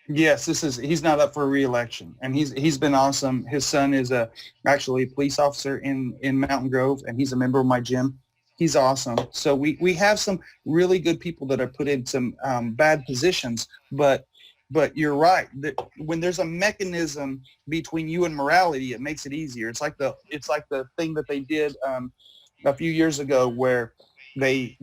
Yes, he's not up for re-election, and he's been awesome. His son is actually a police officer in Mountain Grove, and he's a member of my gym. He's awesome. So we have some really good people that are put in some bad positions, but you're right. That when there's a mechanism between you and morality, it makes it easier. It's like the thing that they did a few years ago where they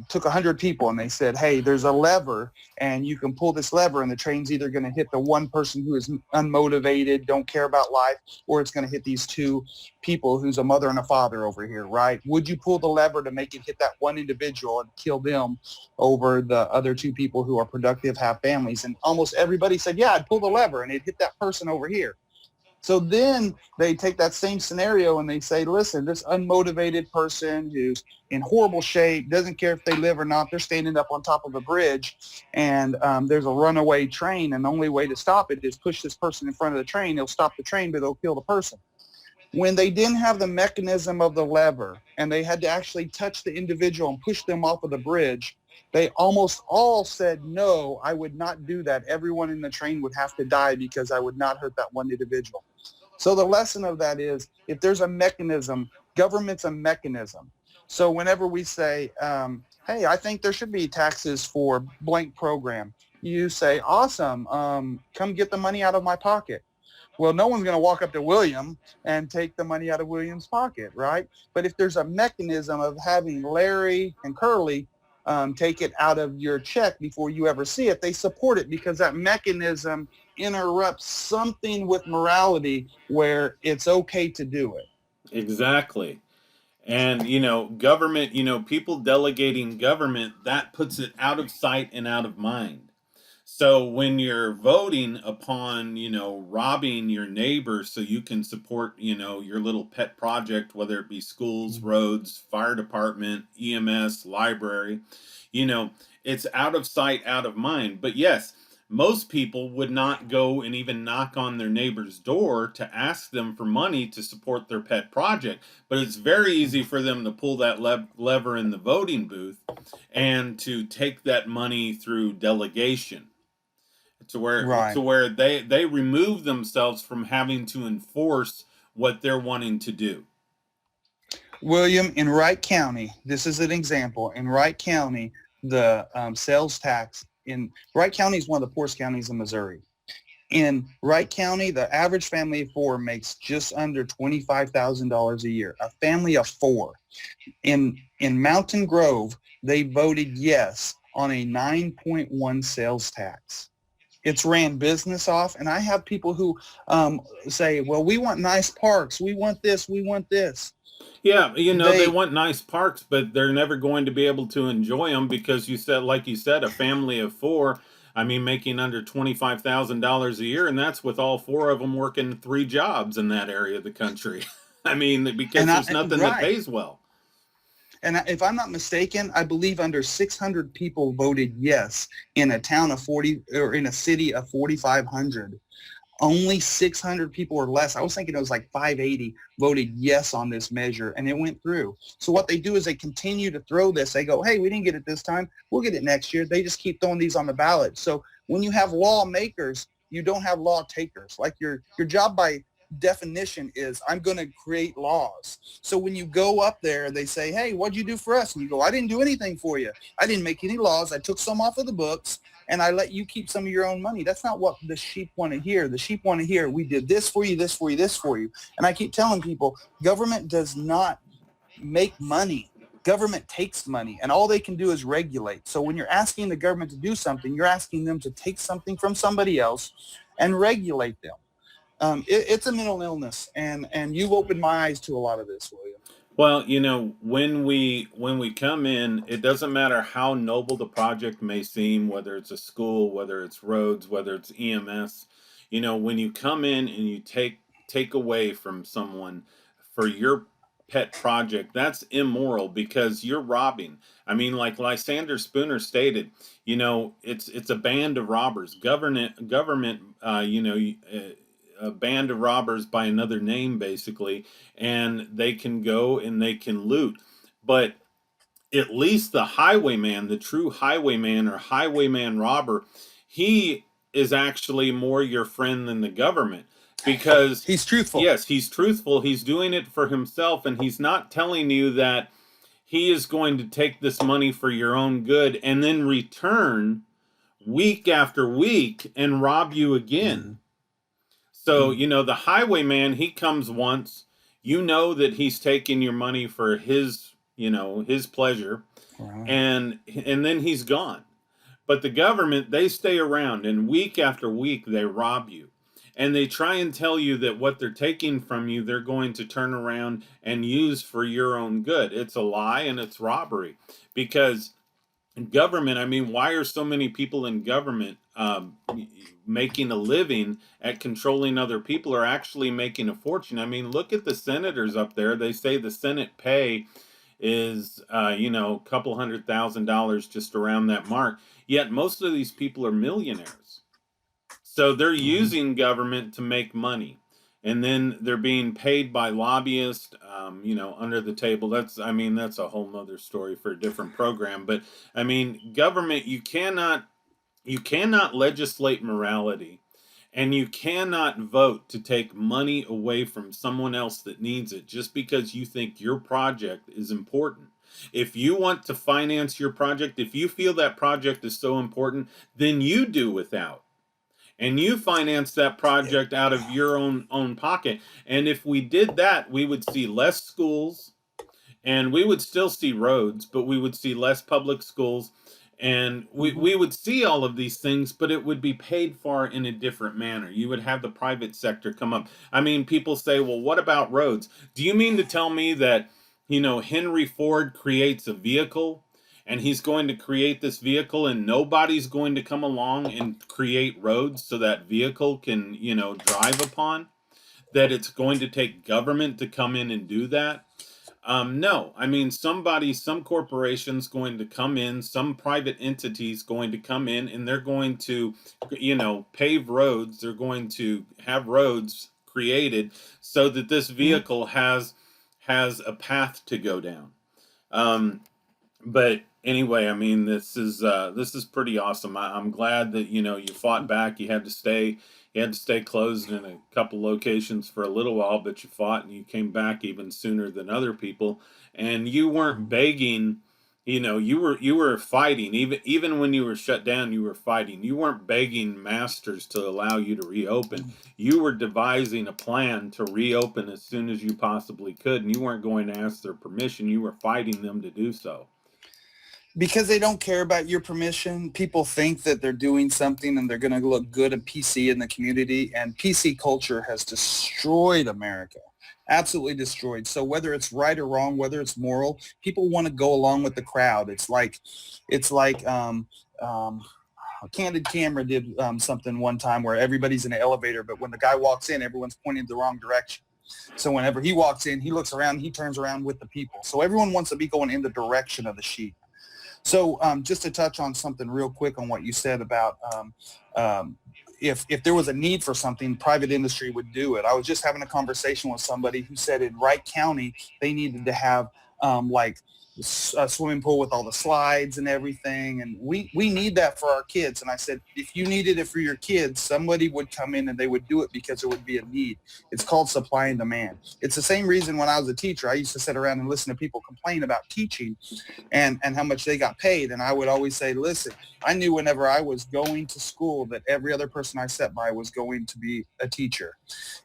took 100 people and they said, hey, there's a lever and you can pull this lever and the train's either going to hit the one person who is unmotivated, don't care about life, or it's going to hit these two people who's a mother and a father over here, right? Would you pull the lever to make it hit that one individual and kill them over the other two people who are productive, have families? And almost everybody said, yeah, I'd pull the lever and it hit that person over here. So then they take that same scenario and they say, listen, this unmotivated person who's in horrible shape, doesn't care if they live or not, they're standing up on top of a bridge and there's a runaway train, and the only way to stop it is push this person in front of the train. They'll stop the train, but they'll kill the person. When they didn't have the mechanism of the lever and they had to actually touch the individual and push them off of the bridge, they almost all said, no, I would not do that. Everyone in the train would have to die because I would not hurt that one individual. So the lesson of that is, if there's a mechanism, government's a mechanism. So whenever we say, hey, I think there should be taxes for blank program, you say, awesome, come get the money out of my pocket. Well, no one's going to walk up to William and take the money out of William's pocket, right? But if there's a mechanism of having Larry and Curly take it out of your check before you ever see it, they support it because that mechanism interrupts something with morality where it's okay to do it. Exactly. And government, people delegating government, that puts it out of sight and out of mind. So when you're voting upon, robbing your neighbor so you can support, your little pet project, whether it be schools, roads, fire department, EMS, library, you know, it's out of sight, out of mind. But yes, most people would not go and even knock on their neighbor's door to ask them for money to support their pet project. But it's very easy for them to pull that lever in the voting booth and to take that money through delegation to where Right. to where they remove themselves from having to enforce what they're wanting to do. William, in Wright County, this is an example. In Wright County, the sales tax in Wright County is one of the poorest counties in Missouri. In Wright County, the average family of four makes just under $25,000 a year. A family of four. In Mountain Grove, they voted yes on a 9.1 sales tax. It's ran business off, and I have people who say, well, we want nice parks. We want this. We want this. Yeah, they They want nice parks, but they're never going to be able to enjoy them because like you said, a family of four. I mean, making under $25,000 a year, and that's with all four of them working three jobs in that area of the country. I mean, because and I there's nothing that right. pays well. If I'm not mistaken, I believe under 600 people voted yes in a town of 40 or in a city of 4,500. Only 600 people or less. I was thinking it was like 580 voted yes on this measure, and it went through. So what they do is they continue to throw this. They go, hey, we didn't get it this time. We'll get it next year. They just keep throwing these on the ballot. So when you have lawmakers, you don't have law takers. Like your job definition is I'm going to create laws. So when you go up there, they say, hey, what'd you do for us? And you go, I didn't do anything for you. I didn't make any laws. I took some off of the books and I let you keep some of your own money. That's not what the sheep want to hear. The sheep want to hear, we did this for you, this for you, this for you. And I keep telling people, government does not make money. Government takes money, and all they can do is regulate. So when you're asking the government to do something, you're asking them to take something from somebody else and regulate them. It's a mental illness, and you've opened my eyes to a lot of this, William. Well, when we come in, it doesn't matter how noble the project may seem, whether it's a school, whether it's roads, whether it's EMS. When you come in and you take away from someone for your pet project, that's immoral because you're robbing. I mean, like Lysander Spooner stated, it's a band of robbers. Government, a band of robbers by another name, basically, and they can go and they can loot. But at least the highwayman, the true highwayman or highwayman robber, he is actually more your friend than the government because He's truthful. yes, he's truthful. He's doing it for himself, and he's not telling you that he is going to take this money for your own good and then return week after week and rob you again. So, the highwayman, he comes once, that he's taking your money for his, his pleasure, Wow. and then he's gone. But the government, they stay around, and week after week they rob you. And they try and tell you that what they're taking from you, they're going to turn around and use for your own good. It's a lie and it's robbery. Because government, I mean, why are so many people in government making a living at controlling other people, or actually making a fortune? I mean, look at the senators up there. They say the Senate pay is a couple $100,000, just around that mark, yet most of these people are millionaires. So they're using government to make money, and then they're being paid by lobbyists, under the table. That's a whole nother story for a different program. But I mean, government, you cannot legislate morality, and you cannot vote to take money away from someone else that needs it just because you think your project is important. If you want to finance your project, if you feel that project is so important, then you do without. And you finance that project out of your own pocket. And if we did that, we would see less schools, and we would still see roads, but we would see less public schools, and we would see all of these things, but it would be paid for in a different manner. You would have the private sector come up. I mean, people say, well, what about roads? Do you mean to tell me that, Henry Ford creates a vehicle, and he's going to create this vehicle, and nobody's going to come along and create roads so that vehicle can, drive upon? That it's going to take government to come in and do that? No, I mean, some corporation's going to come in, some private entity's going to come in, and they're going to, pave roads. They're going to have roads created so that this vehicle has a path to go down. But anyway, I mean, this is pretty awesome. I'm glad that you fought back. You had to stay closed in a couple locations for a little while, but you fought and you came back even sooner than other people. And you weren't begging, you were fighting. Even when you were shut down, you were fighting. You weren't begging masters to allow you to reopen. You were devising a plan to reopen as soon as you possibly could, and you weren't going to ask their permission. You were fighting them to do so. Because they don't care about your permission. People think that they're doing something and they're going to look good and PC in the community. And PC culture has destroyed America, absolutely destroyed. So whether it's right or wrong, whether it's moral, people want to go along with the crowd. It's like Candid Camera did something one time where everybody's in an elevator, but when the guy walks in, everyone's pointing the wrong direction. So whenever he walks in, he looks around, he turns around with the people. So everyone wants to be going in the direction of the sheep. So just to touch on something real quick on what you said about if there was a need for something, private industry would do it. I was just having a conversation with somebody who said in Wright County, they needed to have a swimming pool with all the slides and everything. And we need that for our kids. And I said, if you needed it for your kids, somebody would come in and they would do it because there would be a need. It's called supply and demand. It's the same reason when I was a teacher, I used to sit around and listen to people complain about teaching and how much they got paid. And I would always say, listen, I knew whenever I was going to school that every other person I sat by was going to be a teacher.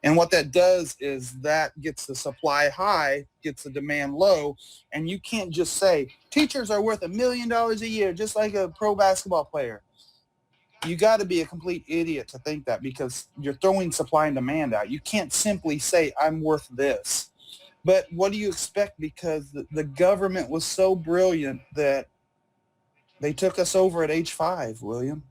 And what that does is that gets the supply high, gets the demand low. And you can't just say teachers are worth $1 million a year, just like a pro basketball player. You got to be a complete idiot to think that, because you're throwing supply and demand out. You can't simply say I'm worth this. But what do you expect? Because the government was so brilliant that they took us over at age 5, William.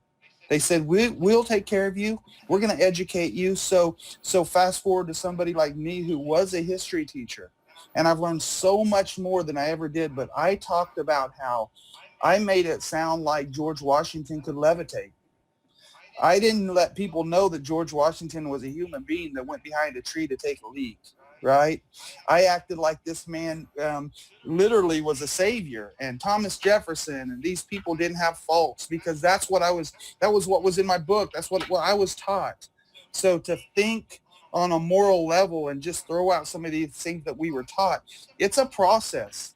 They said, we'll take care of you. We're going to educate you. So fast forward to somebody like me who was a history teacher. And I've learned so much more than I ever did. But I talked about how I made it sound like George Washington could levitate. I didn't let people know that George Washington was a human being that went behind a tree to take a leak, right? I acted like this man literally was a savior, and Thomas Jefferson and these people didn't have faults, because that was what was in my book. That's what I was taught. So to think on a moral level and just throw out some of these things that we were taught, it's a process.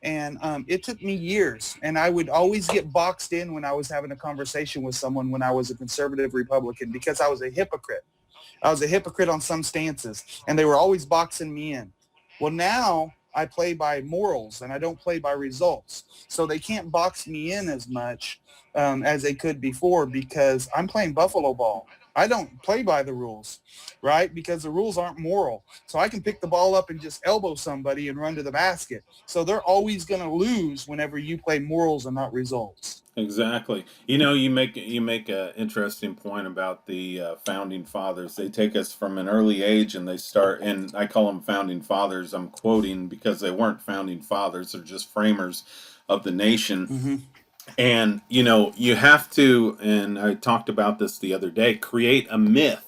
And it took me years, and I would always get boxed in when I was having a conversation with someone when I was a conservative Republican, because I was a hypocrite. I was a hypocrite on some stances, and they were always boxing me in. Well, now I play by morals, and I don't play by results. So they can't box me in as much as they could before, because I'm playing Buffalo ball. I don't play by the rules, right? Because the rules aren't moral. So I can pick the ball up and just elbow somebody and run to the basket. So they're always going to lose whenever you play morals and not results. Exactly. You make a interesting point about the founding fathers. They take us from an early age, and they start, and I call them founding fathers. I'm quoting because they weren't founding fathers; they're just framers of the nation. Mm-hmm. And you have to, and I talked about this the other day, create a myth.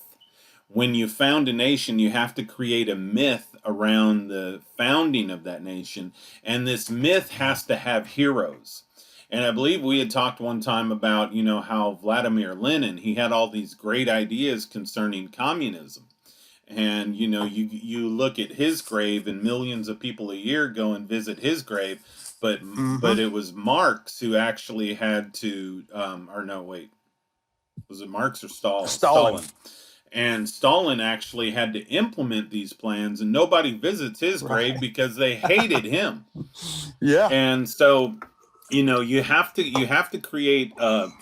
When you found a nation, you have to create a myth around the founding of that nation, and this myth has to have heroes. And I believe we had talked one time about, how Vladimir Lenin, he had all these great ideas concerning communism. And, you look at his grave, and millions of people a year go and visit his grave. But Mm-hmm. it was Marx who actually had to, or no, wait, was it Marx or Stalin? Stalin. And Stalin actually had to implement these plans, and nobody visits his grave Right. because they hated him. Yeah. And so, you have to create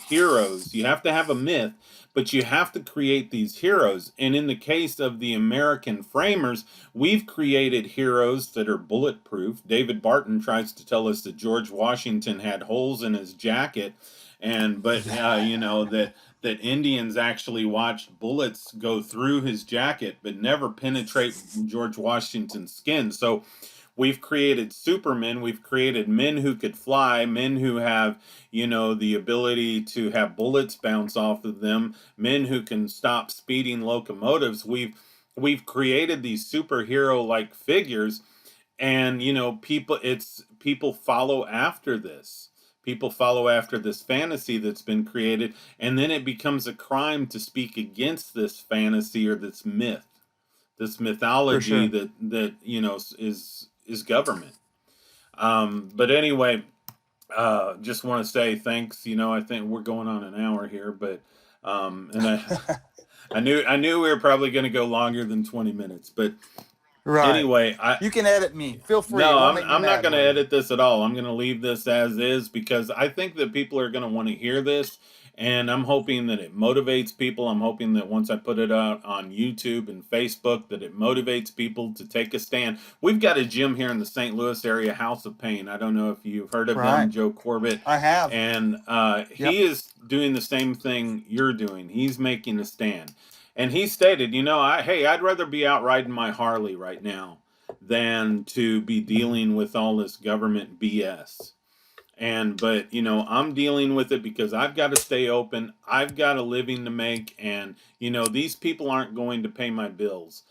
heroes. You have to have a myth, but you have to create these heroes. And in the case of the American framers, we've created heroes that are bulletproof. David Barton tries to tell us that George Washington had holes in his jacket, but that Indians actually watched bullets go through his jacket but never penetrate George Washington's skin. So we've created supermen, we've created men who could fly, men who have, the ability to have bullets bounce off of them, men who can stop speeding locomotives. We've created these superhero like figures, and people follow after this. People follow after this fantasy that's been created, and then it becomes a crime to speak against this fantasy or this myth, this For mythology sure. that is government. But anyway, just want to say thanks. I think we're going on an hour here, but and I knew we were probably going to go longer than 20 minutes, but Right. anyway, You can edit me. Feel free. It no, won't I'm make me I'm not mad, going to William. edit this at all. I'm going to leave this as is, because I think that people are going to want to hear this, and I'm hoping that it motivates people. I'm hoping that once I put it out on YouTube and Facebook, that it motivates people to take a stand. We've got a gym here in the St. Louis area, House of Pain. I don't know if you've heard of them, Right. Joe Corbett, I have. and Yep. he is doing the same thing you're doing. He's making a stand, and he stated, I'd rather be out riding my Harley right now than to be dealing with all this government BS. But I'm dealing with it because I've got to stay open. I've got a living to make, and these people aren't going to pay my bills.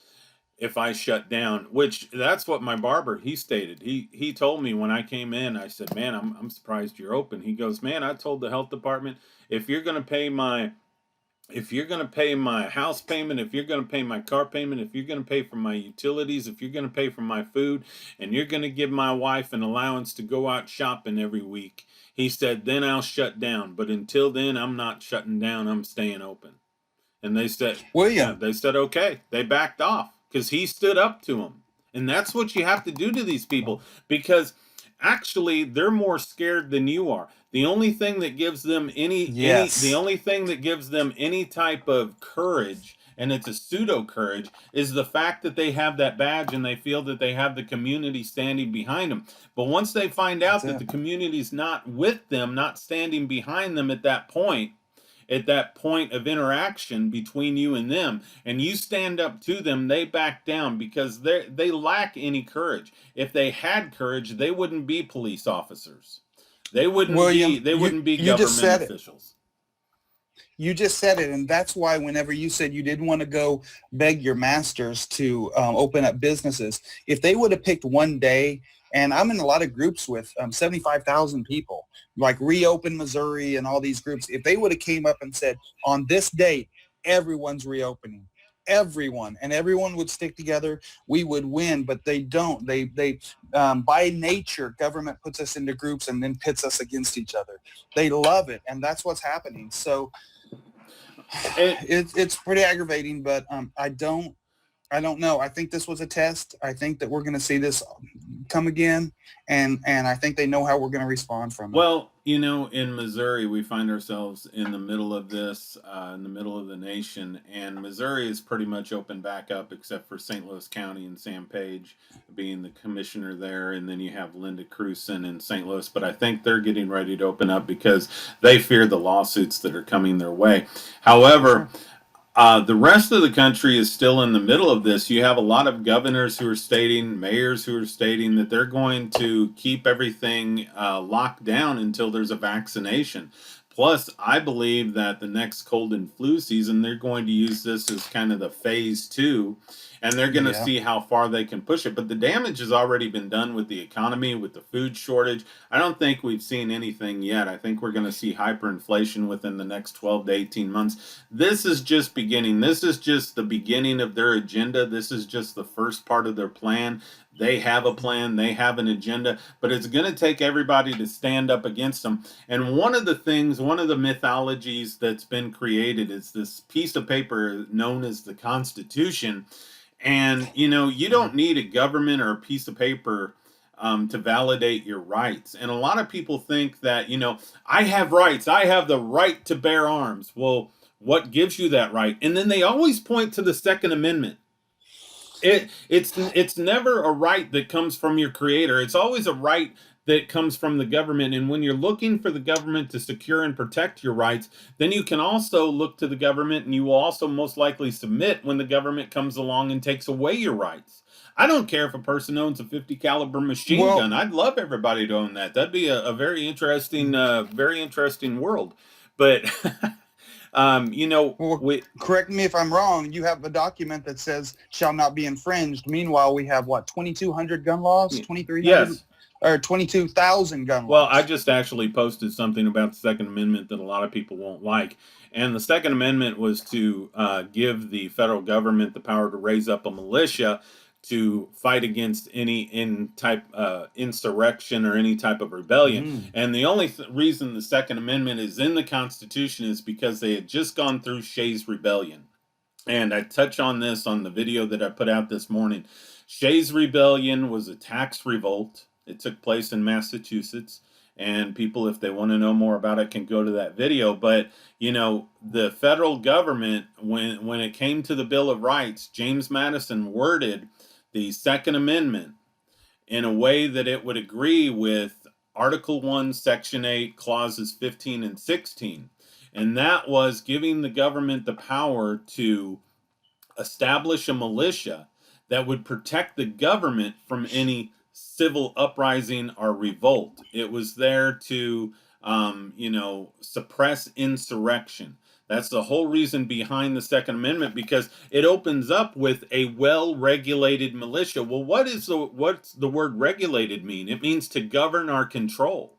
if I shut down, which that's what my barber, he stated. He told me when I came in, I said, "Man, I'm surprised you're open." He goes, "Man, I told the health department if you're going to pay my if you're going to pay my house payment, if you're going to pay my car payment, if you're going to pay for my utilities, if you're going to pay for my food, and you're going to give my wife an allowance to go out shopping every week," he said, "then I'll shut down. But until then, I'm not shutting down. I'm staying open." And they said, yeah, William, they said, okay. They backed off because he stood up to them. And that's what you have to do to these people because actually they're more scared than you are. The only thing that gives them the yes, only thing that gives them any type of courage, and it's a pseudo courage, is the fact that they have that badge and they feel that they have the community standing behind them. But once they find that's out that it. the community's not with them, not standing behind them at that point of interaction between you and them, and you stand up to them, they back down because they lack any courage. If they had courage, they wouldn't be police officers. William, They wouldn't be you just government said it. officials. You just said it, and that's why whenever you said you didn't want to go beg your masters to open up businesses, if they would have picked one day, and I'm in a lot of groups with 75,000 people, like Reopen Missouri and all these groups, if they would have came up and said, on this date, everyone's reopening, everyone, and everyone would stick together, we would win, but they don't. They by nature, government puts us into groups and then pits us against each other. They love it, and that's what's happening. So It, it's pretty aggravating, but I don't know. I think this was a test. I think that we're going to see this come again, and I think they know how we're going to respond from it. Well, you know, in Missouri, we find ourselves in the middle of this, in the middle of the nation, and Missouri is pretty much open back up, except for St. Louis County and Sam Page being the commissioner there, and then you have Linda Crewson in St. Louis. But I think they're getting ready to open up because they fear the lawsuits that are coming their way. However, Sure. the rest of the country is still in the middle of this. You have a lot of governors who are stating, mayors who are stating that they're going to keep everything locked down until there's a vaccination. Plus, I believe that the next cold and flu season, they're going to use this as kind of the phase two, and they're going to Yeah. see how far they can push it. But the damage has already been done with the economy, with the food shortage. I don't think we've seen anything yet. I think we're going to see hyperinflation within the next 12 to 18 months. This is just beginning. This is just the beginning of their agenda. This is just the first part of their plan. They have a plan, they have an agenda, but it's going to take everybody to stand up against them. And one of the things, one of the mythologies that's been created is this piece of paper known as the Constitution. And, you know, you don't need a government or a piece of paper to validate your rights. And a lot of people think that, you know, I have rights. I have the right to bear arms. Well, what gives you that right? And then they always point to the Second Amendment. It's never a right that comes from your creator. It's always a right that comes from the government. And when you're looking for the government to secure and protect your rights, then you can also look to the government, and you will also most likely submit when the government comes along and takes away your rights. I don't care if a person owns a 50 caliber machine Well, gun. I'd love everybody to own that. That'd be a very interesting world. But you know, well, correct me if I'm wrong. You have a document that says shall not be infringed. Meanwhile, we have what, 2,200 gun laws, 2,300 yes. or 22,000 gun Well, I laws. just actually posted something about the Second Amendment that a lot of people won't like. And the Second Amendment was to give the federal government the power to raise up a militia to fight against any insurrection or any type of rebellion. Mm. And the only reason the Second Amendment is in the Constitution is because they had just gone through Shays' Rebellion. And I touch on this on the video that I put out this morning. Shays' Rebellion was a tax revolt. It took place in Massachusetts. And people, if they want to know more about it, can go to that video. But, you know, the federal government, when it came to the Bill of Rights, James Madison worded the Second Amendment in a way that it would agree with Article 1, Section 8, Clauses 15 and 16. And that was giving the government the power to establish a militia that would protect the government from any civil uprising or revolt. It was there to, you know, suppress insurrection. That's the whole reason behind the Second Amendment, because it opens up with a well-regulated militia. Well, what's the word regulated mean? It means to govern or control.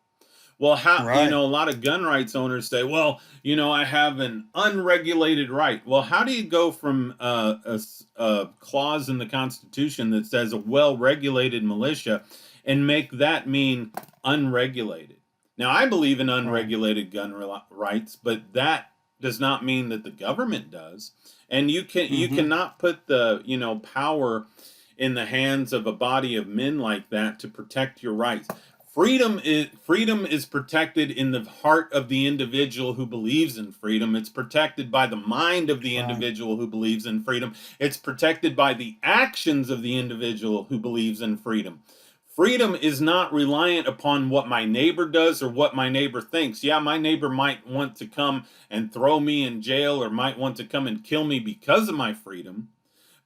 Well, how, Right. a lot of gun rights owners say, well, I have an unregulated right. Well, how do you go from a clause in the Constitution that says a well-regulated militia and make that mean unregulated? Now, I believe in Right. unregulated gun rights, but that does not mean that the government does. And you Mm-hmm. cannot put the, power in the hands of a body of men like that to protect your rights. Freedom is protected in the heart of the individual who believes in freedom. It's protected by the mind of the Right. individual who believes in freedom. It's protected by the actions of the individual who believes in freedom. Freedom is not reliant upon what my neighbor does or what my neighbor thinks. Yeah, my neighbor might want to come and throw me in jail or might want to come and kill me because of my freedom,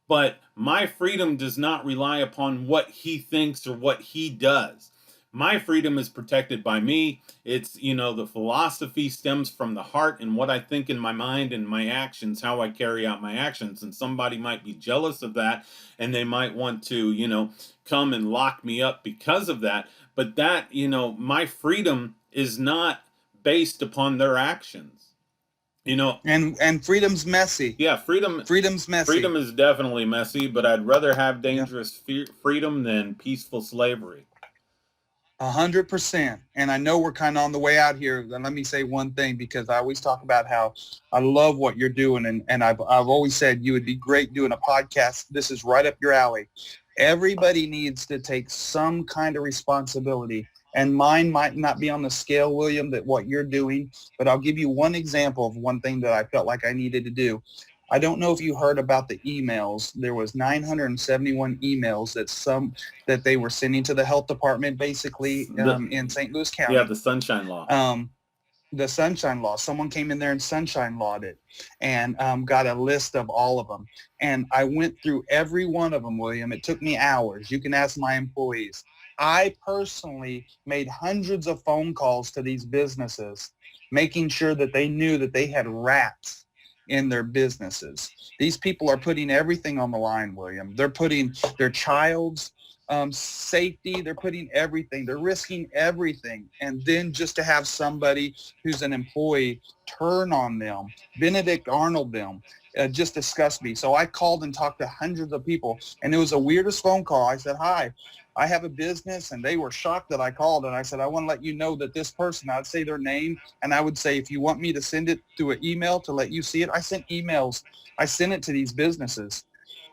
but my freedom does not rely upon what he thinks or what he does. My freedom is protected by me. It's, the philosophy stems from the heart and what I think in my mind and my actions, how I carry out my actions. And somebody might be jealous of that and they might want to, come and lock me up because of that. But that, my freedom is not based upon their actions. And freedom's messy. Yeah, freedom Freedom's messy. freedom is definitely messy, but I'd rather have Yeah. dangerous freedom than peaceful slavery. 100%. And I know we're kind of on the way out here. And let me say one thing, because I always talk about how I love what you're doing. And I've always said you would be great doing a podcast. This is right up your alley. Everybody needs to take some kind of responsibility. And mine might not be on the scale, William, that what you're doing, but I'll give you one example of one thing that I felt like I needed to do. I don't know if you heard about the emails. There was 971 emails that they were sending to the health department, basically The in St. Louis Yeah, County. the Sunshine Law. The sunshine law. Someone came in there and sunshine lawed it, and got a list of all of them. And I went through every one of them, William. It took me hours. You can ask my employees. I personally made hundreds of phone calls to these businesses, making sure that they knew that they had rats in their businesses. These people are putting everything on the line, William. They're putting their child's safety. They're putting everything. They're risking everything. And then just to have somebody who's an employee turn on them, Benedict Arnold them, just disgust me. So I called and talked to hundreds of people, and it was the weirdest phone call. I said, hi, I have a business, and they were shocked that I called. And I said, I want to let you know that this person, I'd say their name, and I would say, if you want me to send it through an email to let you see it, I sent emails. I sent it to these businesses.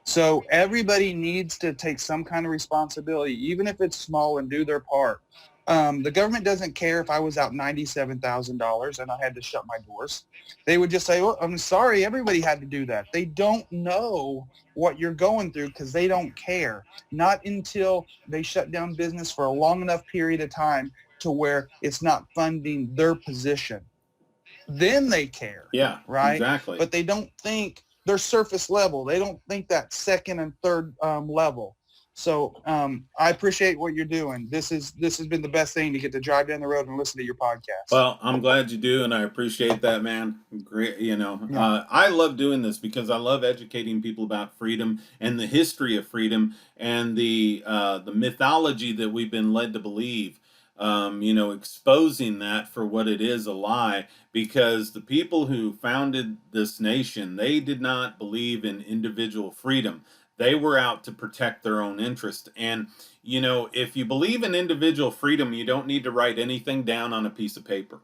So everybody needs to take some kind of responsibility, even if it's small, and do their part. The government doesn't care if I was out $97,000 and I had to shut my doors. They would just say, well, I'm sorry, everybody had to do that. They don't know what you're going through because they don't care. Not until they shut down business for a long enough period of time to where it's not funding their position. Then they care, Yeah, right? exactly. But they don't think they're surface level. They don't think that second and third level. So I appreciate what you're doing. This has been the best thing, to get to drive down the road and listen to your podcast. Well, I'm glad you do, and I appreciate that, man. Great, Yeah. I love doing this because I love educating people about freedom and the history of freedom and the mythology that we've been led to believe. Exposing that for what it is, a lie, because the people who founded this nation, they did not believe in individual freedom. They were out to protect their own interest. And if you believe in individual freedom, you don't need to write anything down on a piece of paper.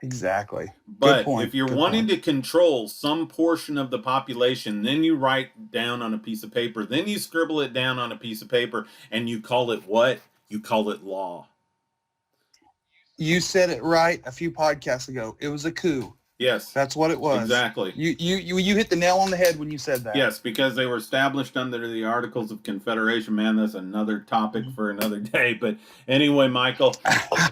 Exactly. Good But point. if you're Good wanting point. to control some portion of the population, then you write down on a piece of paper, then you scribble it down on a piece of paper, and you call it what? You call it law. You said it right a few podcasts ago. It was a coup. Yes, That's what it was. exactly. You hit the nail on the head when you said that. Yes, because they were established under the Articles of Confederation. Man, that's another topic for another day. But anyway, Michael,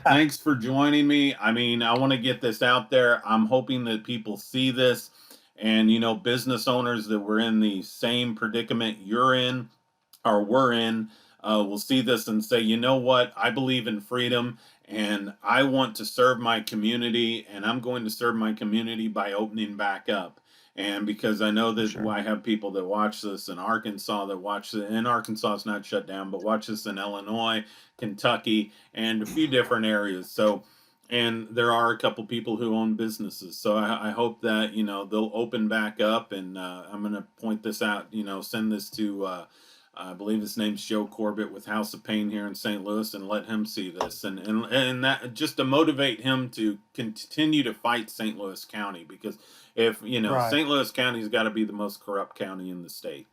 thanks for joining me. I mean, I want to get this out there. I'm hoping that people see this, and business owners that were in the same predicament you're in or we're in will see this and say, you know what? I believe in freedom, And I want to serve my community, and I'm going to serve my community by opening back up. And because I know that Sure. I have people that watch this in Arkansas, that watch it, and Arkansas is not shut down, but watch this in Illinois, Kentucky, and a few different areas. So, and there are a couple people who own businesses. So I hope that, they'll open back up. And I'm going to point this out, send this to, I believe his name's Joe Corbett with House of Pain here in St. Louis, and let him see this, and that just to motivate him to continue to fight St. Louis County, because if Right. St. Louis County's got to be the most corrupt county in the state.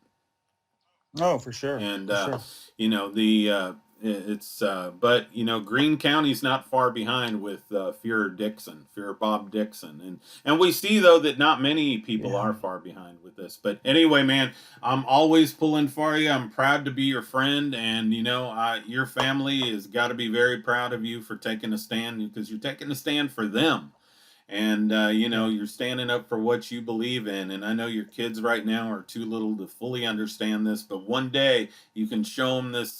Oh, for sure. And For sure. the it's but Greene County's not far behind with Führer Bob Dixon, and we see though that not many people Yeah. are far behind with this. But anyway, man, I'm always pulling for you. I'm proud to be your friend, and your family has got to be very proud of you for taking a stand, because you're taking a stand for them. And Yeah. you're standing up for what you believe in. And I know your kids right now are too little to fully understand this, but one day you can show them this.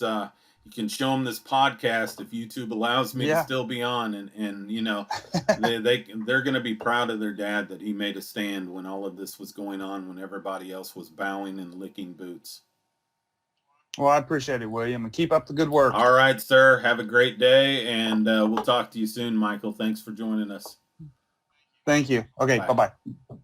You can show them this podcast if YouTube allows me to Yeah. still be on, and they're going to be proud of their dad that he made a stand when all of this was going on, when everybody else was bowing and licking boots. Well, I appreciate it, William, and keep up the good work. All right, sir. Have a great day, and we'll talk to you soon, Michael. Thanks for joining us. Thank you. Okay. Bye. Bye-bye.